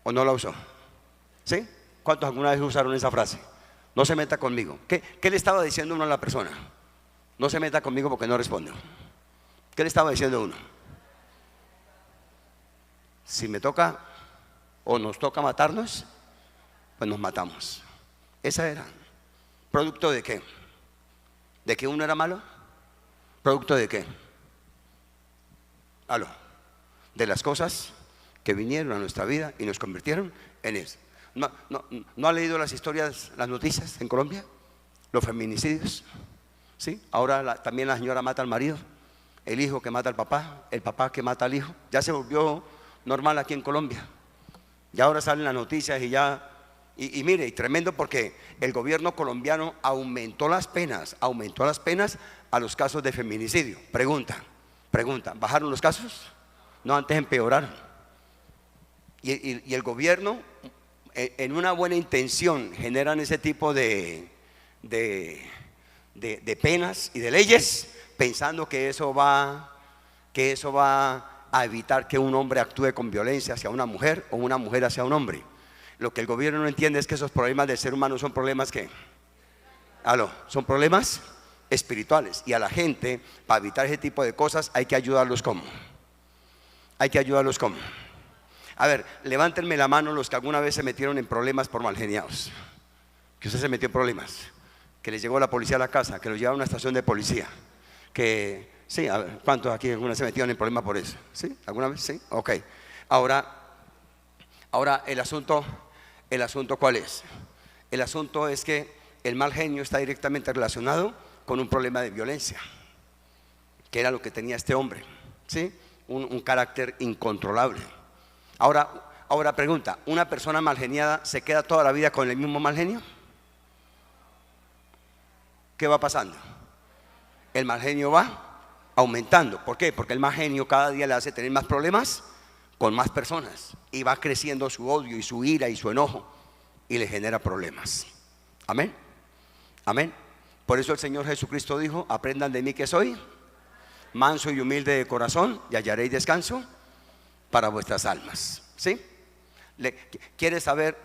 ¿O no la usó? ¿Sí? ¿Cuántos alguna vez usaron esa frase? No se meta conmigo. ¿Qué le estaba diciendo uno a la persona? No se meta conmigo porque no respondo. ¿Qué le estaba diciendo uno? Si me toca o nos toca matarnos, pues nos matamos. Esa era. ¿Producto de qué? ¿De que uno era malo? ¿Producto de qué? Aló. De las cosas que vinieron a nuestra vida y nos convirtieron en eso. ¿No ha leído las historias, las noticias en Colombia? Los feminicidios. ¿Sí? Ahora también la señora mata al marido, el hijo que mata al papá, el papá que mata al hijo. Ya se volvió normal aquí en Colombia. Ya ahora salen las noticias y ya. Y mire, y tremendo porque el gobierno colombiano aumentó las penas a los casos de feminicidio. Pregunta, ¿bajaron los casos? No, antes empeoraron. Y el gobierno, en una buena intención, generan ese tipo de penas y de leyes, pensando que eso va a evitar que un hombre actúe con violencia hacia una mujer o una mujer hacia un hombre. Lo que el gobierno no entiende es que esos problemas del ser humano son problemas que, son problemas espirituales, y a la gente, para evitar ese tipo de cosas, hay que ayudarlos. ¿Cómo? Hay que ayudarlos. ¿Cómo? A ver, levántenme la mano los que alguna vez se metieron en problemas por malgeniados. Que usted se metió en problemas, que les llegó la policía a la casa, que los llevaron a una estación de policía, que, sí, a ver, ¿cuántos aquí alguna vez se metieron en problemas por eso? ¿Sí? ¿Alguna vez? Sí, ok. Ahora el asunto ¿cuál es? El asunto es que el mal genio está directamente relacionado con un problema de violencia, que era lo que tenía este hombre, ¿sí? Un carácter incontrolable. Ahora pregunta, ¿una persona mal geniada se queda toda la vida con el mismo mal genio? ¿Qué va pasando? El mal genio va aumentando. ¿Por qué? Porque el mal genio cada día le hace tener más problemas con más personas, y va creciendo su odio y su ira y su enojo, y le genera problemas. Amén. Amén. Por eso el Señor Jesucristo dijo: aprendan de mí que soy manso y humilde de corazón, y hallaréis descanso para vuestras almas. ¿Sí? ¿Quiere saber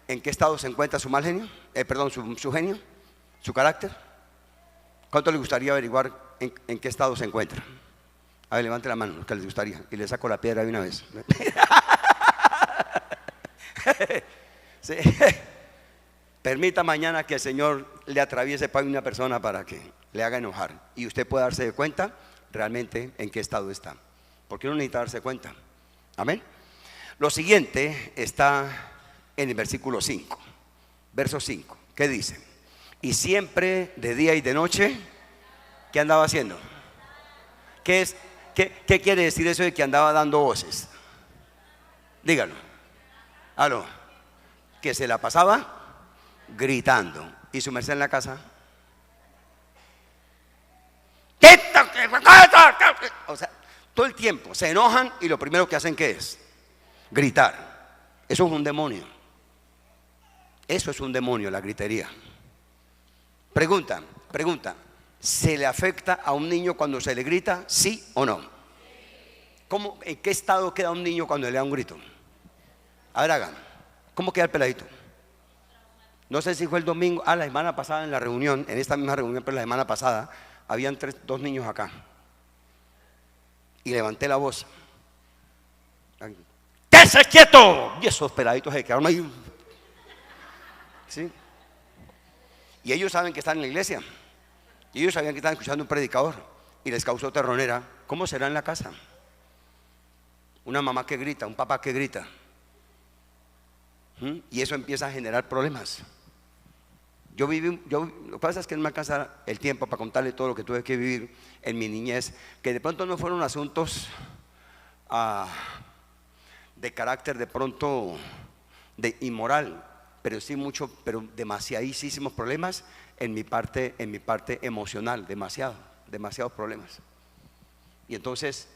en qué estado se encuentra su mal genio? Su genio, su carácter. ¿Cuánto le gustaría averiguar en qué estado se encuentra? A ver, levante la mano, los que les gustaría, y le saco la piedra de una vez. Sí. Permita mañana que el Señor le atraviese para una persona para que le haga enojar, y usted pueda darse cuenta realmente en qué estado está, porque uno necesita darse cuenta. Amén. Lo siguiente está en el versículo 5, verso 5, ¿qué dice? Y siempre de día y de noche, ¿qué andaba haciendo? ¿Qué quiere decir eso de que andaba dando voces? Dígalo. Aló. Que se la pasaba gritando. ¿Y su merced en la casa? O sea, todo el tiempo se enojan, y lo primero que hacen, ¿qué es? Gritar. Eso es un demonio. Eso es un demonio, la gritería. Pregunta. ¿Se le afecta a un niño cuando se le grita? ¿Sí o no? ¿Cómo, en qué estado queda un niño cuando le da un grito? A ver, hagan. ¿Cómo queda el peladito? No sé si fue el domingo, la semana pasada en la reunión, en esta misma reunión, pero la semana pasada, habían dos niños acá. Y levanté la voz. ¡Quédese quieto! Y esos peladitos se quedaron ahí. ¿Sí? Y ellos saben que están en la iglesia. Y ellos sabían que estaban escuchando un predicador, y les causó terronera. ¿Cómo será en la casa? Una mamá que grita, un papá que grita. Y eso empieza a generar problemas. Lo que pasa es que no me alcanza el tiempo para contarle todo lo que tuve que vivir en mi niñez, que de pronto no fueron asuntos de carácter de pronto de inmoral, pero sí pero demasiadísimos problemas en mi parte emocional, demasiados problemas. Y entonces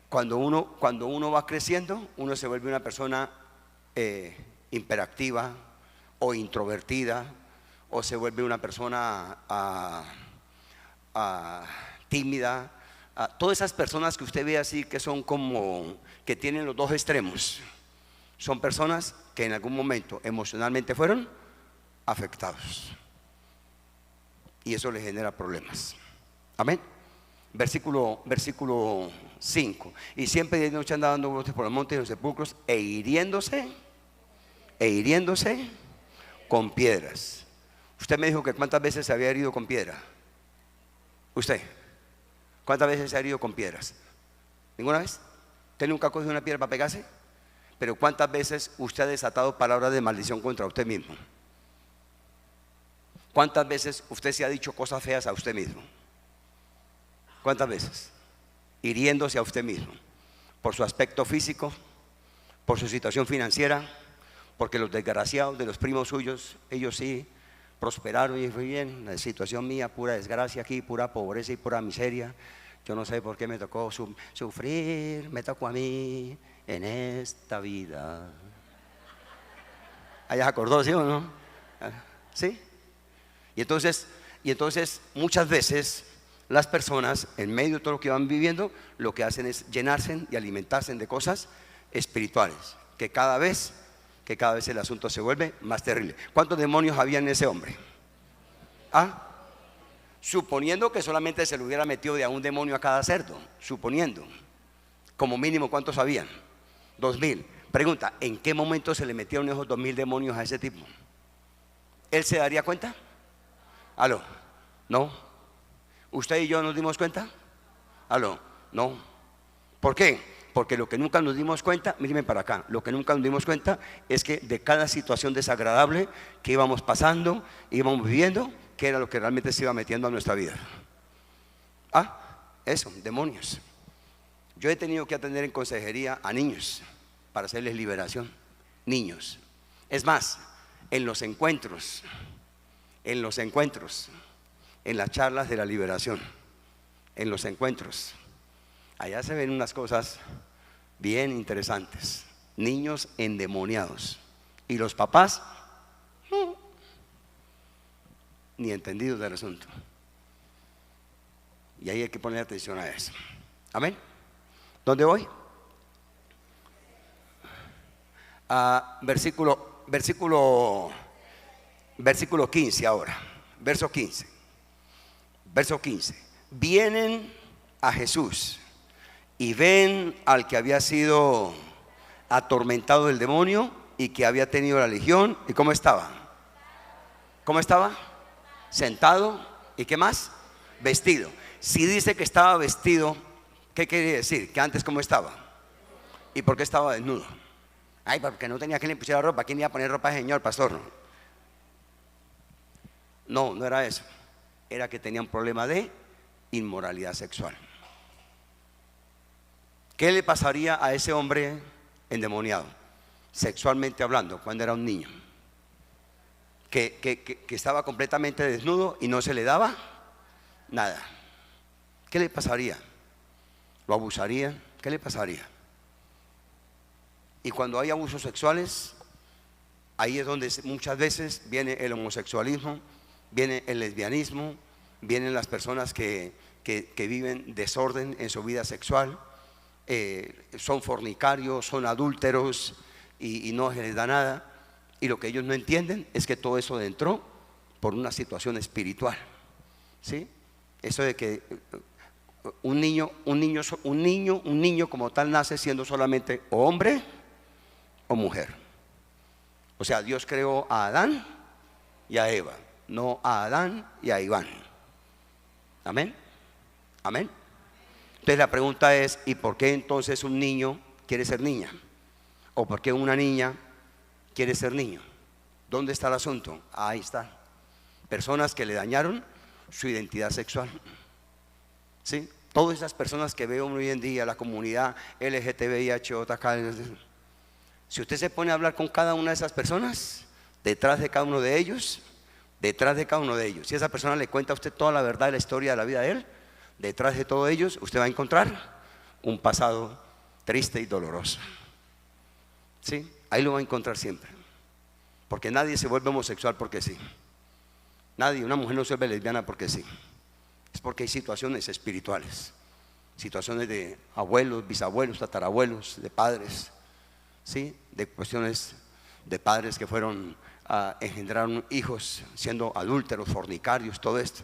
cuando uno va creciendo, uno se vuelve una persona hiperactiva o introvertida, o se vuelve una persona tímida. Todas esas personas que usted ve así, que son como que tienen los dos extremos, son personas que en algún momento emocionalmente fueron afectados, y eso les genera problemas. Amén. Versículo 5. Y siempre de noche andaba dando vueltas por los montes y los sepulcros, e hiriéndose con piedras. Usted me dijo que cuántas veces se había herido con piedra. ¿Usted cuántas veces se ha herido con piedras? ¿Ninguna vez? ¿Usted nunca ha cogido una piedra para pegarse? Pero ¿cuántas veces usted ha desatado palabras de maldición contra usted mismo? ¿Cuántas veces usted se ha dicho cosas feas a usted mismo? ¿Cuántas veces? Hiriéndose a usted mismo, por su aspecto físico, por su situación financiera, porque los desgraciados de los primos suyos, ellos sí prosperaron y fue bien. La situación mía, pura desgracia aquí, pura pobreza y pura miseria. Yo no sé por qué me tocó sufrir, me tocó a mí en esta vida. ¿Allá se acordó, sí o no? ¿Sí? Y entonces muchas veces las personas, en medio de todo lo que van viviendo, lo que hacen es llenarse y alimentarse de cosas espirituales, que cada vez el asunto se vuelve más terrible. ¿Cuántos demonios había en ese hombre? Suponiendo que solamente se le hubiera metido de a un demonio a cada cerdo, suponiendo, como mínimo, ¿cuántos habían? 2000. Pregunta, ¿en qué momento se le metieron esos 2000 demonios a ese tipo? ¿Él se daría cuenta? ¿Aló? ¿No? ¿Usted y yo nos dimos cuenta? ¿Aló? No. ¿Por qué? Porque lo que nunca nos dimos cuenta, mírenme para acá, lo que nunca nos dimos cuenta es que de cada situación desagradable que íbamos pasando, íbamos viviendo, ¿qué era lo que realmente se iba metiendo a nuestra vida? Eso, demonios. Yo he tenido que atender en consejería a niños para hacerles liberación. Niños. Es más, en los encuentros, en las charlas de la liberación, en los encuentros, allá se ven unas cosas bien interesantes. Niños endemoniados y los papás ni entendidos del asunto. Y ahí hay que poner atención a eso. Amén. ¿Dónde voy? Versículo 15 ahora. Verso 15. Vienen a Jesús y ven al que había sido atormentado del demonio y que había tenido la legión. ¿Y cómo estaba? ¿Cómo estaba? Sentado. ¿Y qué más? Vestido. Si dice que estaba vestido, ¿qué quiere decir? Que antes ¿cómo estaba? ¿Y por qué estaba desnudo? Porque no tenía quien le pusiera ropa. ¿Quién iba a poner ropa al Señor, pastor? No era eso. Era que tenía un problema de inmoralidad sexual. ¿Qué le pasaría a ese hombre endemoniado, sexualmente hablando, cuando era un niño? Que estaba completamente desnudo y no se le daba nada. ¿Qué le pasaría? ¿Lo abusarían? ¿Qué le pasaría? Y cuando hay abusos sexuales, ahí es donde muchas veces viene el homosexualismo, viene el lesbianismo, vienen las personas que viven desorden en su vida sexual, son fornicarios, son adúlteros y no se les da nada. Y lo que ellos no entienden es que todo eso entró por una situación espiritual. ¿Sí? Eso de que un niño como tal nace siendo solamente o hombre o mujer. O sea, Dios creó a Adán y a Eva, no a Adán y a Iván. Amén. Amén. Entonces la pregunta es, ¿y por qué entonces un niño quiere ser niña? ¿O por qué una niña quiere ser niño? ¿Dónde está el asunto? Ahí está. Personas que le dañaron su identidad sexual. ¿Sí? Todas esas personas que veo hoy en día, la comunidad LGTBIH, si usted se pone a hablar con cada una de esas personas, detrás de cada uno de ellos, si esa persona le cuenta a usted toda la verdad de la historia de la vida de él, detrás de todos ellos usted va a encontrar un pasado triste y doloroso. ¿Sí? Ahí lo va a encontrar siempre. Porque nadie se vuelve homosexual porque sí. Nadie, una mujer no se vuelve lesbiana porque sí. Es porque hay situaciones espirituales, situaciones de abuelos, bisabuelos, tatarabuelos, de padres, ¿sí? De cuestiones de padres que fueron engendraron hijos siendo adúlteros, fornicarios, todo esto.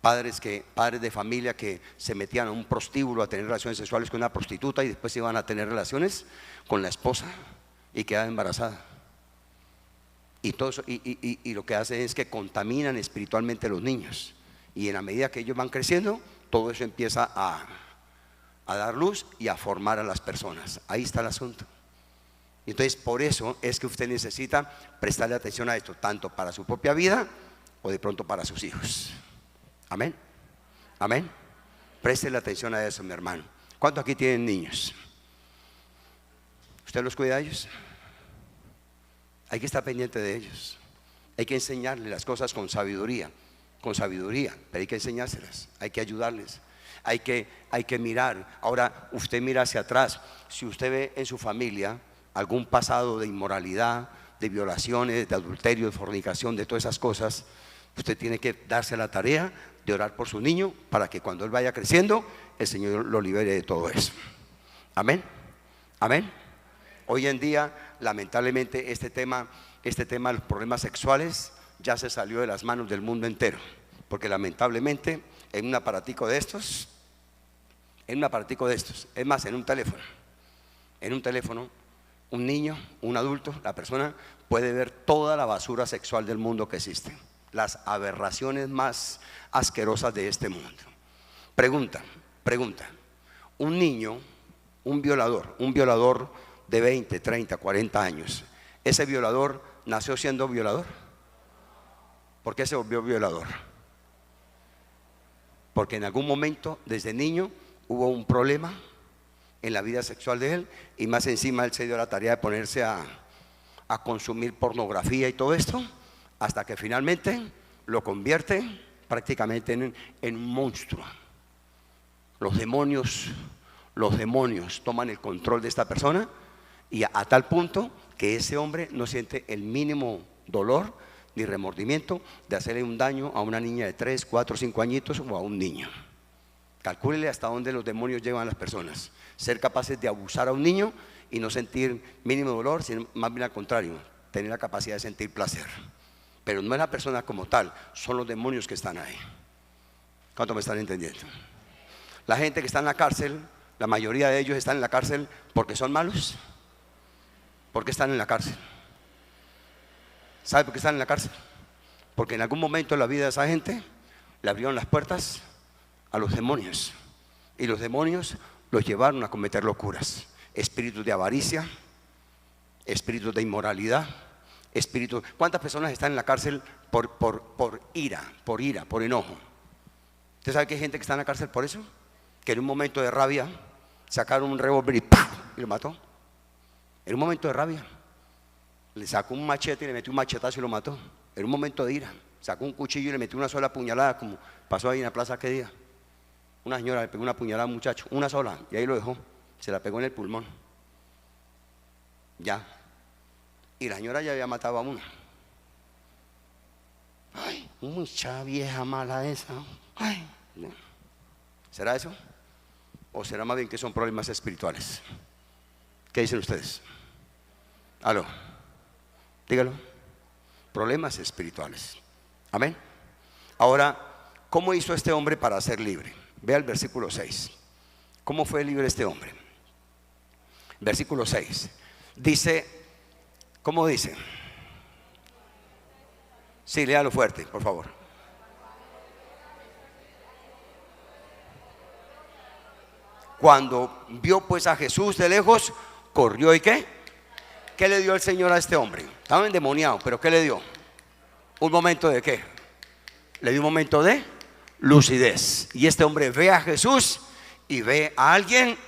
Padres de familia que se metían a un prostíbulo a tener relaciones sexuales con una prostituta y después iban a tener relaciones con la esposa y quedaban embarazadas. Y todo eso, y lo que hace es que contaminan espiritualmente a los niños. Y en la medida que ellos van creciendo, todo eso empieza a dar luz y a formar a las personas. Ahí está el asunto. Entonces, por eso es que usted necesita prestarle atención a esto, tanto para su propia vida o de pronto para sus hijos. Amén. Amén. Préstele atención a eso, mi hermano. ¿Cuántos aquí tienen niños? ¿Usted los cuida a ellos? Hay que estar pendiente de ellos. Hay que enseñarles las cosas con sabiduría, pero hay que enseñárselas, hay que ayudarles, hay que mirar. Ahora, usted mira hacia atrás. Si usted ve en su familia algún pasado de inmoralidad, de violaciones, de adulterio, de fornicación, de todas esas cosas, usted tiene que darse la tarea de orar por su niño para que cuando él vaya creciendo, el Señor lo libere de todo eso. Amén. Amén. Hoy en día, lamentablemente, este tema de los problemas sexuales ya se salió de las manos del mundo entero, porque lamentablemente en un aparatico de estos, es más, en un teléfono, un niño, un adulto, la persona puede ver toda la basura sexual del mundo que existe, las aberraciones más asquerosas de este mundo. Pregunta, un niño, un violador de 20, 30, 40 años, ¿ese violador nació siendo violador? ¿Por qué se volvió violador? Porque en algún momento, desde niño, hubo un problema en la vida sexual de él, y más encima él se dio la tarea de ponerse a consumir pornografía y todo esto, hasta que finalmente lo convierte prácticamente en un monstruo. Los demonios toman el control de esta persona, y a tal punto que ese hombre no siente el mínimo dolor ni remordimiento de hacerle un daño a una niña de 3, 4, 5 añitos o a un niño. Calcúlele hasta dónde los demonios llevan a las personas. Ser capaces de abusar a un niño y no sentir mínimo dolor, sino más bien al contrario, tener la capacidad de sentir placer. Pero no es la persona como tal, son los demonios que están ahí. ¿Cuánto me están entendiendo? La gente que está en la cárcel, la mayoría de ellos están en la cárcel porque son malos. ¿Por qué están en la cárcel? ¿Sabe por qué están en la cárcel? Porque en algún momento en la vida de esa gente le abrieron las puertas a los demonios, y los demonios los llevaron a cometer locuras, espíritus de avaricia, espíritus de inmoralidad, espíritus. ¿Cuántas personas están en la cárcel por ira, por enojo? ¿Usted sabe que hay gente que está en la cárcel por eso? Que en un momento de rabia sacaron un revólver y ¡pam!, y lo mató. En un momento de rabia le sacó un machete y le metió un machetazo y lo mató. En un momento de ira sacó un cuchillo y le metió una sola puñalada, como pasó ahí en la plaza aquel día. Una señora le pegó una puñalada a un muchacho, una sola, y ahí lo dejó. Se la pegó en el pulmón. Ya. Y la señora ya había matado a uno. Ay, mucha vieja mala esa. Ay. ¿Será eso? ¿O será más bien que son problemas espirituales? ¿Qué dicen ustedes? Aló, dígalo. Problemas espirituales. Amén. Ahora, ¿cómo hizo este hombre para ser libre? Vea el versículo 6. ¿Cómo fue libre este hombre? Versículo 6. Dice, ¿cómo dice? Sí, léalo fuerte, por favor. Cuando vio pues a Jesús de lejos, corrió y ¿qué? ¿Qué le dio el Señor a este hombre? Estaba endemoniado, pero ¿qué le dio? ¿Un momento de qué? Le dio un momento de lucidez. Y este hombre ve a Jesús y ve a alguien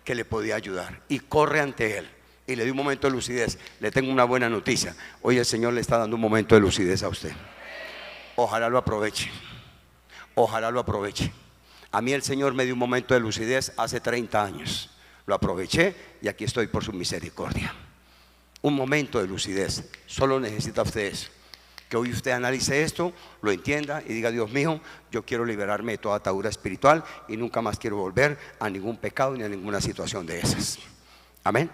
que le podía ayudar y corre ante él y le dio un momento de lucidez. Le tengo una buena noticia. Hoy el Señor le está dando un momento de lucidez a usted. Ojalá lo aproveche. Ojalá lo aproveche. A mí el Señor me dio un momento de lucidez hace 30 años. Lo aproveché y aquí estoy por su misericordia. Un momento de lucidez. Solo necesita usted eso. Que hoy usted analice esto, lo entienda y diga: Dios mío, yo quiero liberarme de toda atadura espiritual y nunca más quiero volver a ningún pecado ni a ninguna situación de esas. Amén.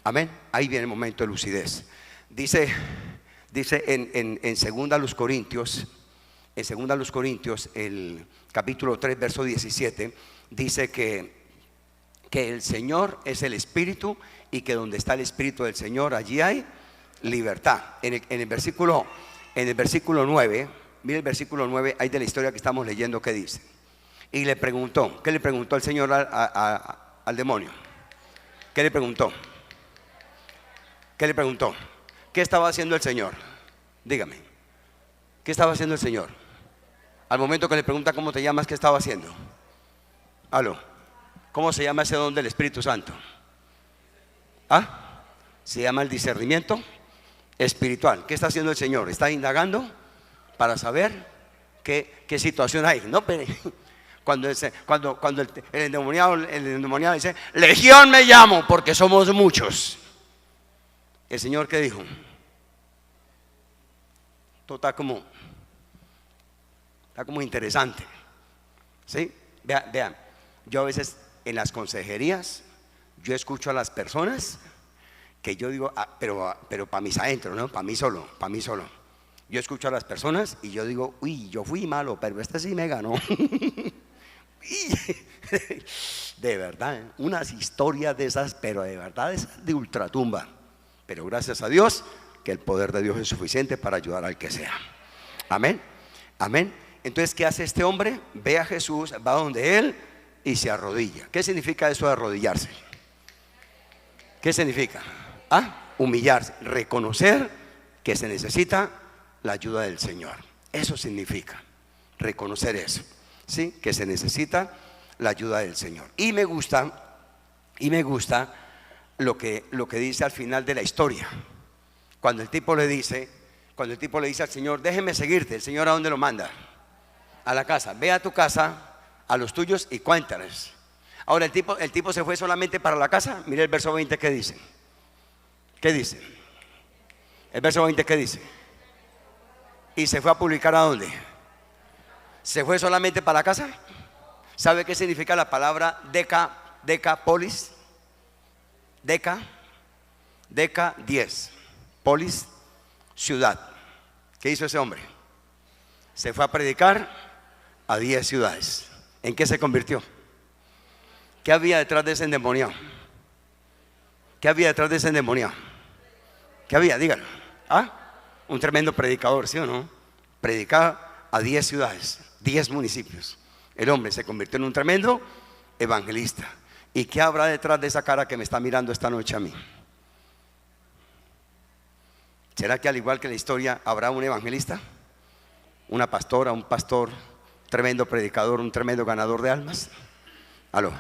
Amén. Ahí viene el momento de lucidez. Dice en 2 Corintios, el capítulo 3, verso 17, dice que el Señor es el Espíritu y que donde está el Espíritu del Señor, allí hay libertad. En el versículo 9, mire el versículo 9, hay de la historia que estamos leyendo, que dice: y le preguntó, ¿qué le preguntó el Señor al demonio? ¿Qué le preguntó? ¿Qué le preguntó? ¿Qué estaba haciendo el Señor? Dígame, ¿qué estaba haciendo el Señor? Al momento que le pregunta: ¿cómo te llamas? ¿Qué estaba haciendo? Aló, ¿cómo se llama ese don del Espíritu Santo? ¿Ah? Se llama el discernimiento espiritual. ¿Qué está haciendo el Señor? Está indagando para saber qué situación hay. No, pero cuando el endemoniado dice: legión me llamo, porque somos muchos. El Señor, ¿qué dijo? Esto está como interesante, ¿sí? Vean, yo a veces en las consejerías yo escucho a las personas que yo digo: pero para mis adentro, ¿no? Para mí solo. Yo escucho a las personas y yo digo: uy, yo fui malo, pero este sí me ganó. De verdad, unas historias de esas, pero de verdad esas de ultratumba. Pero gracias a Dios que el poder de Dios es suficiente para ayudar al que sea. Amén, amén. Entonces, ¿qué hace este hombre? Ve a Jesús, va donde él y se arrodilla. ¿Qué significa eso de arrodillarse? ¿Qué significa? Humillarse, reconocer que se necesita la ayuda del Señor. Eso significa reconocer eso, ¿sí? Que se necesita la ayuda del Señor. Y me gusta lo que dice al final de la historia. Cuando el tipo le dice al Señor: déjeme seguirte. ¿El Señor a dónde lo manda? A la casa. Ve a tu casa, a los tuyos, y cuéntales. Ahora el tipo se fue solamente para la casa. Mire el verso 20, ¿qué dice? ¿Qué dice? El verso 20, ¿qué dice? ¿Y se fue a publicar a dónde? ¿Se fue solamente para la casa? ¿Sabe qué significa la palabra decapolis? Deca 10, polis, ciudad. ¿Qué hizo ese hombre? Se fue a predicar a 10 ciudades. ¿En qué se convirtió? ¿Qué había detrás de ese endemoniado? ¿Qué había detrás de ese endemoniado? ¿Qué había? Díganlo. Un tremendo predicador, ¿sí o no? Predicaba a 10 ciudades, 10 municipios. El hombre se convirtió en un tremendo evangelista. ¿Y qué habrá detrás de esa cara que me está mirando esta noche a mí? ¿Será que al igual que la historia habrá un evangelista? ¿Una pastora, un pastor, tremendo predicador, un tremendo ganador de almas? Aló.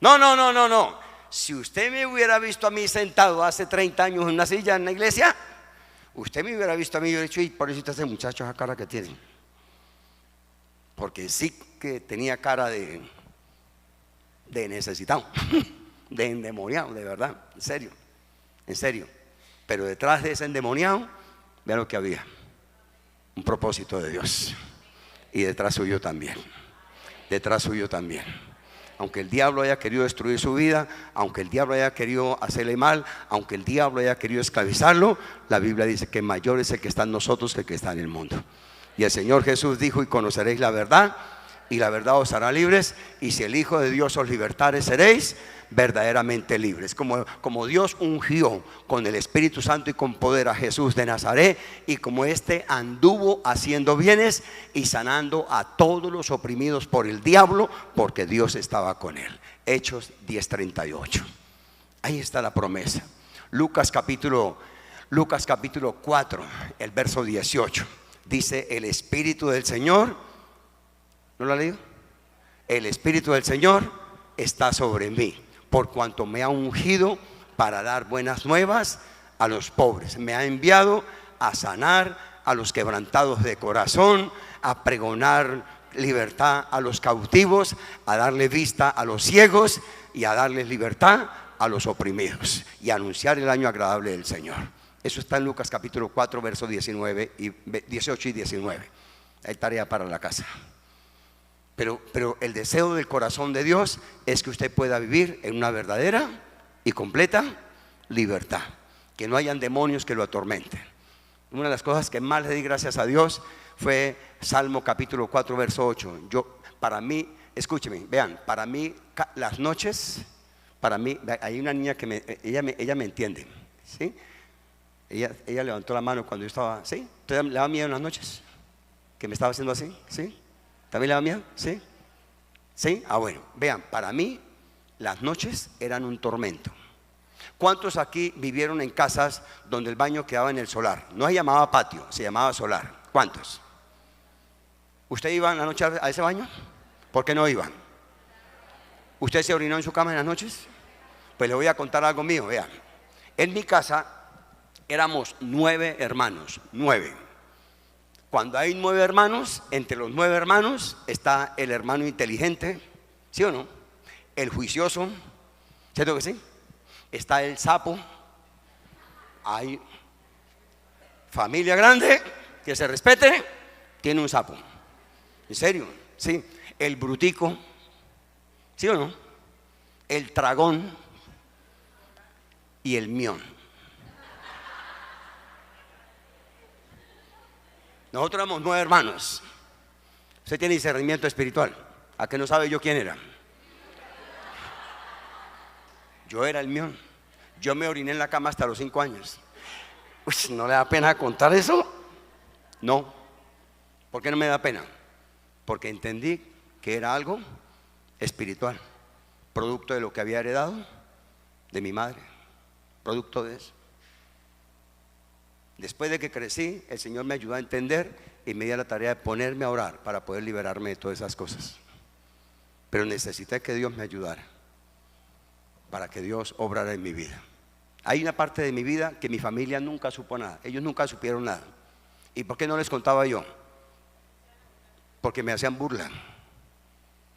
No. Si usted me hubiera visto a mí sentado hace 30 años en una silla en la iglesia, usted me hubiera visto a mí y yo he dicho: y por eso está ese muchacho, esa cara que tiene. Porque sí que tenía cara de necesitado, de endemoniado, de verdad, en serio. Pero detrás de ese endemoniado, vean lo que había: un propósito de Dios. Y detrás suyo también. Aunque el diablo haya querido destruir su vida, aunque el diablo haya querido hacerle mal, aunque el diablo haya querido esclavizarlo, la Biblia dice que mayor es el que está en nosotros que el que está en el mundo. Y el Señor Jesús dijo: y conoceréis la verdad, y la verdad os hará libres, y si el Hijo de Dios os libertare, seréis verdaderamente libres. Como Dios ungió con el Espíritu Santo y con poder a Jesús de Nazaret, y como éste anduvo haciendo bienes y sanando a todos los oprimidos por el diablo, porque Dios estaba con él. Hechos 10:38. Ahí está la promesa. Lucas capítulo 4, el verso 18, dice: el Espíritu del Señor, ¿no lo ha leído? El Espíritu del Señor está sobre mí, por cuanto me ha ungido para dar buenas nuevas a los pobres. Me ha enviado a sanar a los quebrantados de corazón, a pregonar libertad a los cautivos, a darle vista a los ciegos y a darles libertad a los oprimidos y anunciar el año agradable del Señor. Eso está en Lucas capítulo 4, versos 18 y 19. Hay tarea para la casa. Pero el deseo del corazón de Dios es que usted pueda vivir en una verdadera y completa libertad, que no hayan demonios que lo atormenten. Una de las cosas que más le di gracias a Dios fue Salmo capítulo 4, verso 8. Para mí, escúcheme, vean, para mí las noches, para mí, hay una niña que ella me entiende, ¿sí? Ella levantó la mano cuando yo estaba, ¿sí? ¿Usted le daba miedo en las noches? ¿Que me estaba haciendo así? ¿Sí? ¿También le daba miedo? ¿Sí? ¿Sí? Ah, bueno, vean, para mí las noches eran un tormento. ¿Cuántos aquí vivieron en casas donde el baño quedaba en el solar? No se llamaba patio, se llamaba solar. ¿Cuántos? ¿Usted iba en la noche a ese baño? ¿Por qué no iban? ¿Usted se orinó en su cama en las noches? Pues le voy a contar algo mío, vean. En mi casa éramos 9 hermanos, 9. Cuando hay 9 hermanos, entre los 9 hermanos está el hermano inteligente, ¿sí o no? El juicioso, ¿cierto que sí? Está el sapo. Hay familia grande que se respete, tiene un sapo. ¿En serio? Sí. El brutico, ¿sí o no? El tragón y el mión. Nosotros éramos 9 hermanos. Usted tiene discernimiento espiritual. ¿A qué no sabe yo quién era? Yo era el mión. Yo me oriné en la cama hasta los 5 años. Uy, ¿no le da pena contar eso? No. ¿Por qué no me da pena? Porque entendí que era algo espiritual, producto de lo que había heredado de mi madre, producto de eso. Después de que crecí, el Señor me ayudó a entender y me dio la tarea de ponerme a orar para poder liberarme de todas esas cosas. Pero necesité que Dios me ayudara para que Dios obrara en mi vida. Hay una parte de mi vida que mi familia nunca supo nada. Ellos nunca supieron nada. ¿Y por qué no les contaba yo? Porque me hacían burla.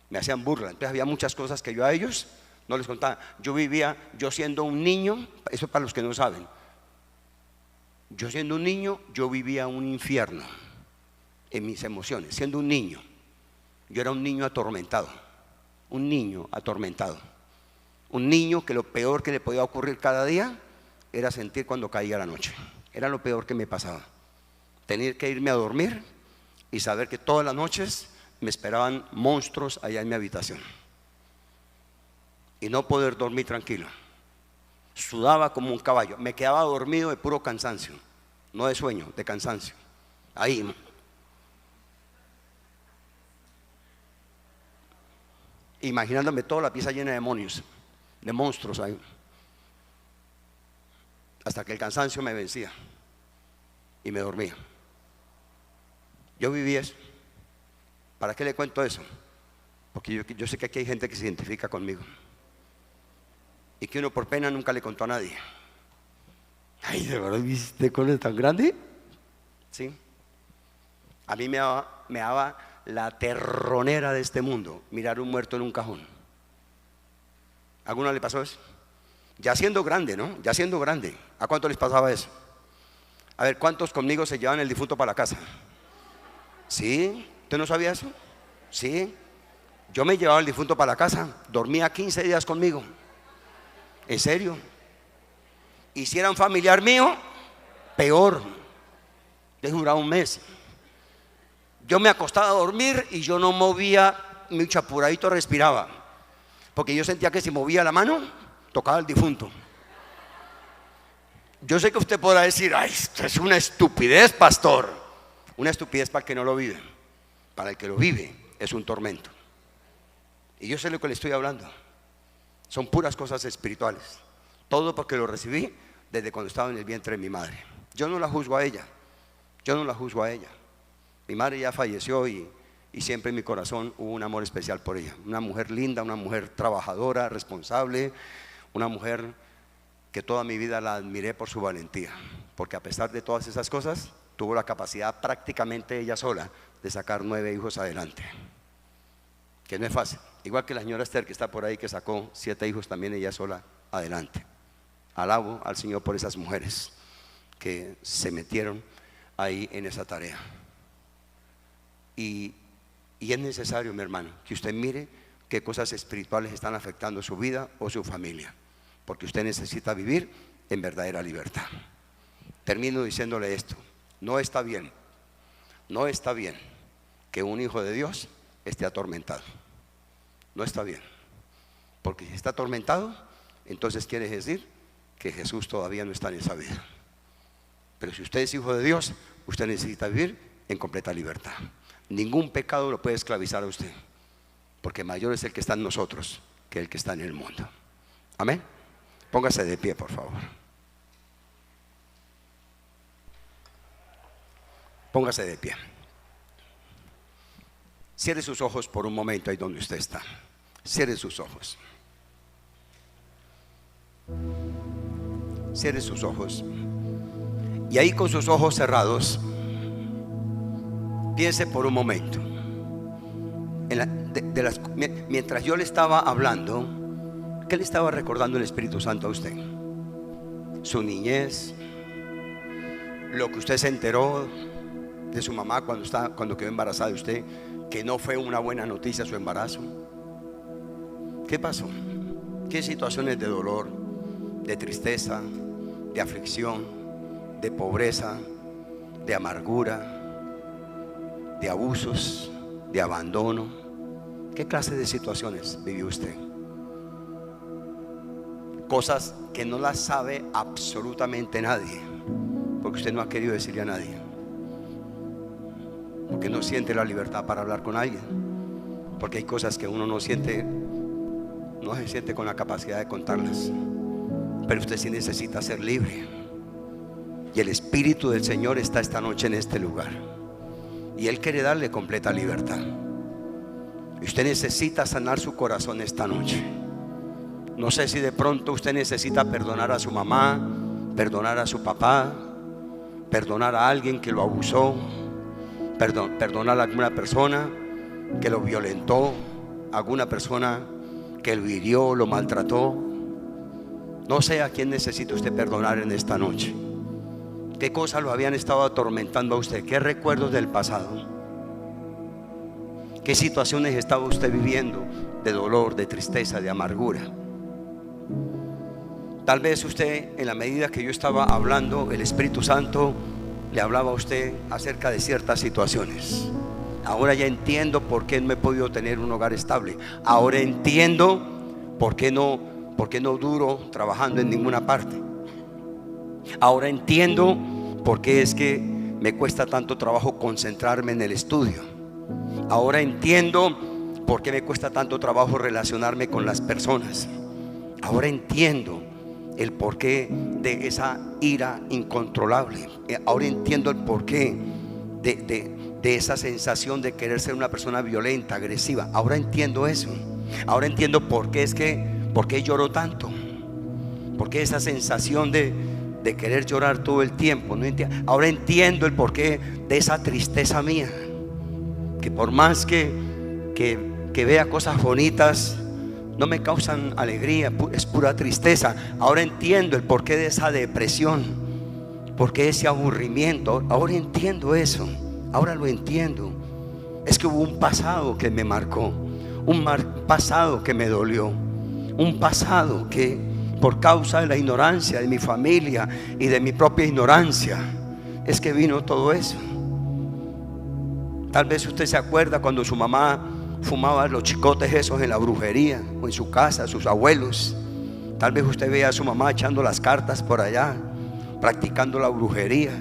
Me hacían burla. Entonces había muchas cosas que yo a ellos no les contaba. Yo siendo un niño, eso es para los que no saben. Yo siendo un niño, yo vivía un infierno en mis emociones. Siendo un niño, yo era un niño atormentado. Un niño atormentado. Un niño que lo peor que le podía ocurrir cada día era sentir cuando caía la noche. Era lo peor que me pasaba. Tener que irme a dormir y saber que todas las noches me esperaban monstruos allá en mi habitación. Y no poder dormir tranquilo. Sudaba como un caballo. Me quedaba dormido de puro cansancio. No de sueño, de cansancio. Ahí. Imaginándome toda la pieza llena de demonios, de monstruos ahí. Hasta que el cansancio me vencía y me dormía. Yo viví eso. ¿Para qué le cuento eso? Porque yo sé que aquí hay gente que se identifica conmigo y que uno por pena nunca le contó a nadie. Ay, ¿de verdad viste con tan grande? Sí. A mí me daba la terronera de este mundo mirar un muerto en un cajón. ¿A alguno le pasó eso? Ya siendo grande, ¿no? Ya siendo grande. ¿A cuánto les pasaba eso? A ver, ¿cuántos conmigo se llevan el difunto para la casa? ¿Sí? ¿Usted no sabía eso? Sí. Yo me llevaba el difunto para la casa. Dormía 15 días conmigo. ¿En serio? Y si era un familiar mío, peor. Le duraba un mes. Yo me acostaba a dormir y yo no movía, mi chapuradito respiraba, porque yo sentía que si movía la mano, tocaba al difunto. Yo sé que usted podrá decir, ay, esto es una estupidez, pastor. Una estupidez para el que no lo vive. Para el que lo vive es un tormento. Y yo sé lo que le estoy hablando. Son puras cosas espirituales. Todo porque lo recibí desde cuando estaba en el vientre de mi madre. Yo no la juzgo a ella. Yo no la juzgo a ella. Mi madre ya falleció y siempre en mi corazón hubo un amor especial por ella. Una mujer linda, una mujer trabajadora, responsable, una mujer que toda mi vida la admiré por su valentía. Porque a pesar de todas esas cosas, tuvo la capacidad prácticamente ella sola de sacar 9 hijos adelante. Que no es fácil. Igual que la señora Esther que está por ahí, que sacó 7 hijos también ella sola adelante. Alabo al Señor por esas mujeres que se metieron ahí en esa tarea. Y es necesario, mi hermano, que usted mire qué cosas espirituales están afectando su vida o su familia, porque usted necesita vivir en verdadera libertad. Termino diciéndole esto: no está bien que un hijo de Dios esté atormentado. No está bien, porque si está atormentado, entonces quiere decir que Jesús todavía no está en esa vida. Pero si usted es hijo de Dios, usted necesita vivir en completa libertad. Ningún pecado lo puede esclavizar a usted, porque mayor es el que está en nosotros que el que está en el mundo. Amén. Póngase de pie, por favor. Póngase de pie. Cierre sus ojos por un momento ahí donde usted está. Cierre sus ojos. Cierre sus ojos. Y ahí con sus ojos cerrados, piense por un momento. Mientras yo le estaba hablando, ¿qué le estaba recordando el Espíritu Santo a usted? Su niñez, lo que usted se enteró de su mamá cuando quedó embarazada de usted, que no fue una buena noticia su embarazo. ¿Qué pasó? ¿Qué situaciones de dolor, de tristeza, de aflicción, de pobreza, de amargura, de abusos, de abandono? ¿Qué clase de situaciones vivió usted? Cosas que no las sabe absolutamente nadie, porque usted no ha querido decirle a nadie, porque no siente la libertad para hablar con alguien, porque hay cosas que uno no se siente con la capacidad de contarlas. Pero usted sí necesita ser libre, y el Espíritu del Señor está esta noche en este lugar, y Él quiere darle completa libertad. Y usted necesita sanar su corazón esta noche. No sé si de pronto usted necesita perdonar a su mamá, perdonar a su papá, perdonar a alguien que lo abusó, perdonar a alguna persona que lo violentó, alguna persona que lo hirió, lo maltrató. No sé a quién necesita usted perdonar en esta noche. ¿Qué cosas lo habían estado atormentando a usted? ¿Qué recuerdos del pasado? ¿Qué situaciones estaba usted viviendo de dolor, de tristeza, de amargura? Tal vez usted, en la medida que yo estaba hablando, el Espíritu Santo le hablaba a usted acerca de ciertas situaciones. Ahora ya entiendo por qué no he podido tener un hogar estable. Ahora entiendo por qué no duro trabajando en ninguna parte. Ahora entiendo por qué es que me cuesta tanto trabajo concentrarme en el estudio. Ahora entiendo por qué me cuesta tanto trabajo relacionarme con las personas. Ahora entiendo el porqué de esa ira incontrolable. Ahora entiendo el porqué de esa sensación de querer ser una persona violenta, agresiva. Ahora entiendo eso. Ahora entiendo por qué lloro tanto. Por qué esa sensación de querer llorar todo el tiempo. Ahora entiendo el porqué de esa tristeza mía, que por más que vea cosas bonitas, no me causan alegría, es pura tristeza. Ahora entiendo el porqué de esa depresión, porqué ese aburrimiento. Ahora entiendo eso, ahora lo entiendo. Es que hubo un pasado que me marcó, un pasado que me dolió, un pasado que por causa de la ignorancia de mi familia y de mi propia ignorancia es que vino todo eso. Tal vez usted se acuerda cuando su mamá fumaba los chicotes esos en la brujería o en su casa, sus abuelos. Tal vez usted vea a su mamá echando las cartas por allá, practicando la brujería,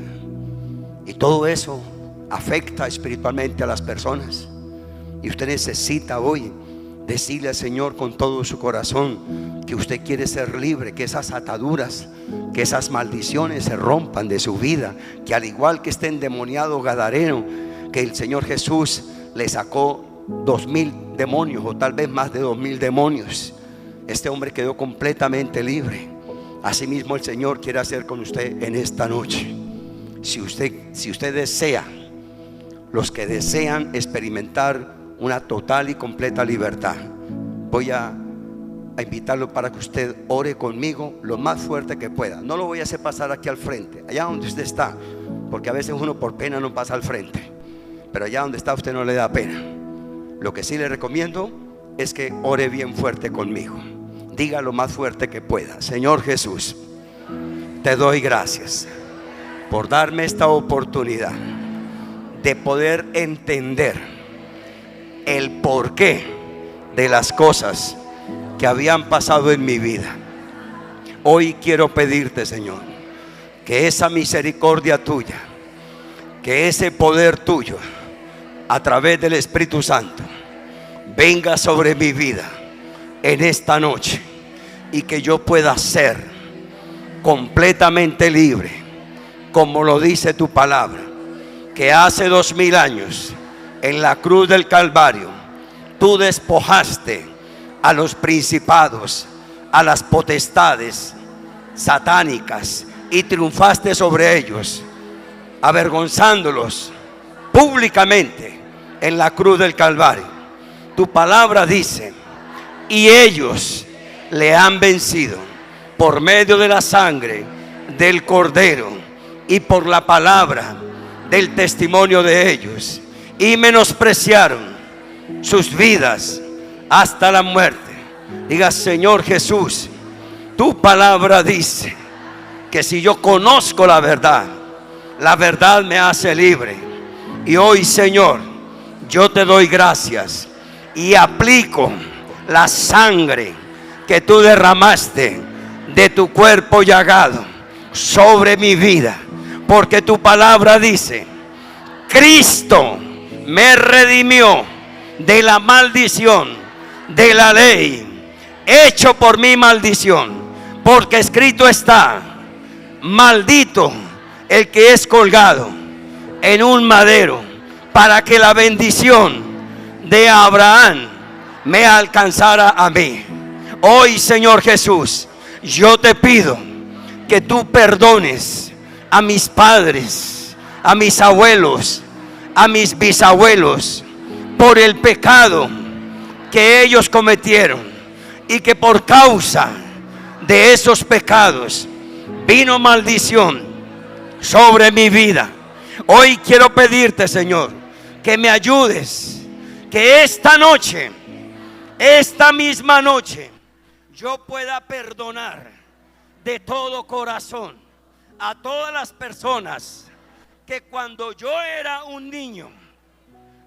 y todo eso afecta espiritualmente a las personas. Y usted necesita hoy decirle al Señor con todo su corazón que usted quiere ser libre, que esas ataduras, que esas maldiciones se rompan de su vida, que al igual que este endemoniado gadareno, que el Señor Jesús le sacó 2000 demonios, o tal vez más de 2000 demonios, este hombre quedó completamente libre. Asimismo el Señor quiere hacer con usted en esta noche. Si usted desea, los que desean experimentar una total y completa libertad, voy a a invitarlo para que usted ore conmigo lo más fuerte que pueda. No lo voy a hacer pasar aquí al frente, allá donde usted está, porque a veces uno por pena no pasa al frente, pero allá donde está usted no le da pena. Lo que sí le recomiendo es que ore bien fuerte conmigo. Diga lo más fuerte que pueda: Señor Jesús, te doy gracias por darme esta oportunidad de poder entender el porqué de las cosas que habían pasado en mi vida. Hoy quiero pedirte, Señor, que esa misericordia tuya, que ese poder tuyo a través del Espíritu Santo venga sobre mi vida en esta noche, y que yo pueda ser completamente libre, como lo dice tu palabra, que hace 2000 años en la cruz del Calvario tú despojaste a los principados, a las potestades satánicas, y triunfaste sobre ellos, avergonzándolos públicamente en la cruz del Calvario. Tu palabra dice: y ellos le han vencido por medio de la sangre del Cordero y por la palabra del testimonio de ellos, y menospreciaron sus vidas hasta la muerte. Diga: Señor Jesús, tu palabra dice que si yo conozco la verdad me hace libre. Y hoy, Señor, yo te doy gracias y aplico la sangre que tú derramaste de tu cuerpo llagado sobre mi vida, porque tu palabra dice: Cristo me redimió de la maldición de la ley, hecho por mi maldición, porque escrito está: maldito el que es colgado en un madero, para que la bendición de Abraham me alcanzara a mí. Hoy, Señor Jesús, yo te pido que tú perdones a mis padres, a mis abuelos, a mis bisabuelos, por el pecado que ellos cometieron, y que por causa de esos pecados vino maldición sobre mi vida. Hoy quiero pedirte, Señor, que me ayudes, que esta noche, esta misma noche, yo pueda perdonar de todo corazón a todas las personas que cuando yo era un niño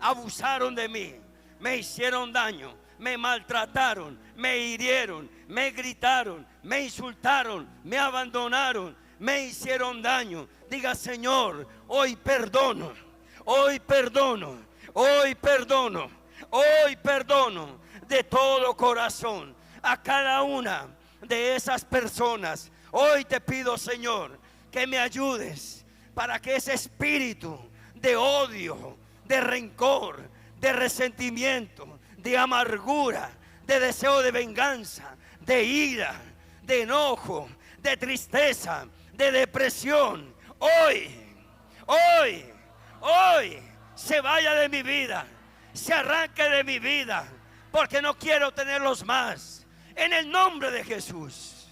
abusaron de mí, me hicieron daño, me maltrataron, me hirieron, me gritaron, me insultaron, me abandonaron, me hicieron daño. Diga: Señor, hoy perdono, hoy perdono, hoy perdono, hoy perdono de todo corazón a cada una de esas personas. Hoy te pido, Señor, que me ayudes para que ese espíritu de odio, de rencor, de resentimiento, de amargura, de deseo de venganza, de ira, de enojo, de tristeza, de depresión, hoy se vaya de mi vida, se arranque de mi vida, porque no quiero tenerlos más. En el nombre de Jesús.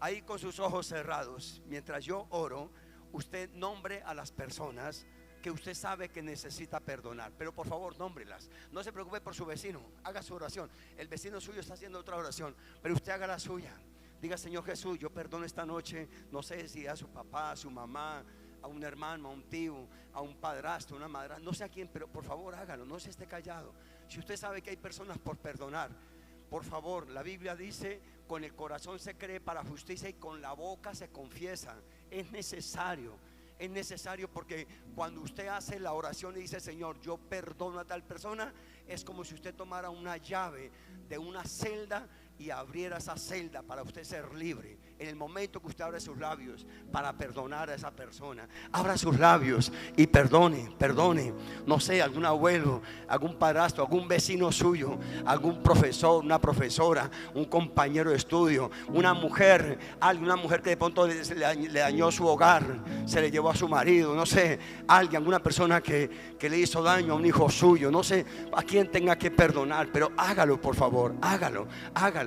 Ahí con sus ojos cerrados, mientras yo oro, usted nombre a las personas que usted sabe que necesita perdonar, pero por favor nómbrelas. No se preocupe por su vecino, haga su oración. El vecino suyo está haciendo otra oración, pero usted haga la suya. Diga: Señor Jesús, yo perdono esta noche, no sé si a su papá, a su mamá, a un hermano, a un tío, a un padrastro, una madrastra, no sé a quién, pero por favor hágalo, no se esté callado. Si usted sabe que hay personas por perdonar, por favor, la Biblia dice: con el corazón se cree para justicia y con la boca se confiesa. Es necesario, porque cuando usted hace la oración y dice: Señor, yo perdono a tal persona, es como si usted tomara una llave de una celda y abriera esa celda para usted ser libre. En el momento que usted abre sus labios para perdonar a esa persona, abra sus labios y perdone, no sé, algún abuelo, algún padrastro, algún vecino suyo, algún profesor, una profesora, un compañero de estudio, una mujer que de pronto le dañó su hogar, se le llevó a su marido, no sé, alguna persona que le hizo daño a un hijo suyo, no sé a quién tenga que perdonar, pero hágalo, por favor, hágalo.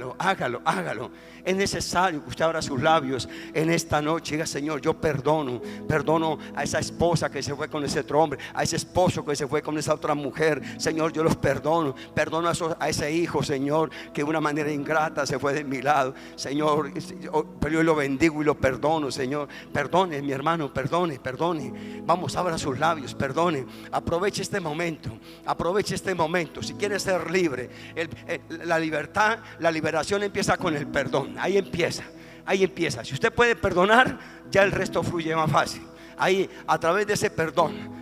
hágalo, hágalo, hágalo. Es necesario que usted abra sus labios en esta noche. Diga: Señor, yo perdono a esa esposa que se fue con ese otro hombre, a ese esposo que se fue con esa otra mujer. Señor, yo los perdono a ese hijo, Señor, que de una manera ingrata se fue de mi lado, Señor. Pero yo lo bendigo y lo perdono, Señor. Perdone, mi hermano, perdone. Vamos, abra sus labios, perdone. Aproveche este momento. Si quiere ser libre, la libertad, la liberación empieza con el perdón. Ahí empieza. Si usted puede perdonar, ya el resto fluye más fácil. Ahí, a través de ese perdón,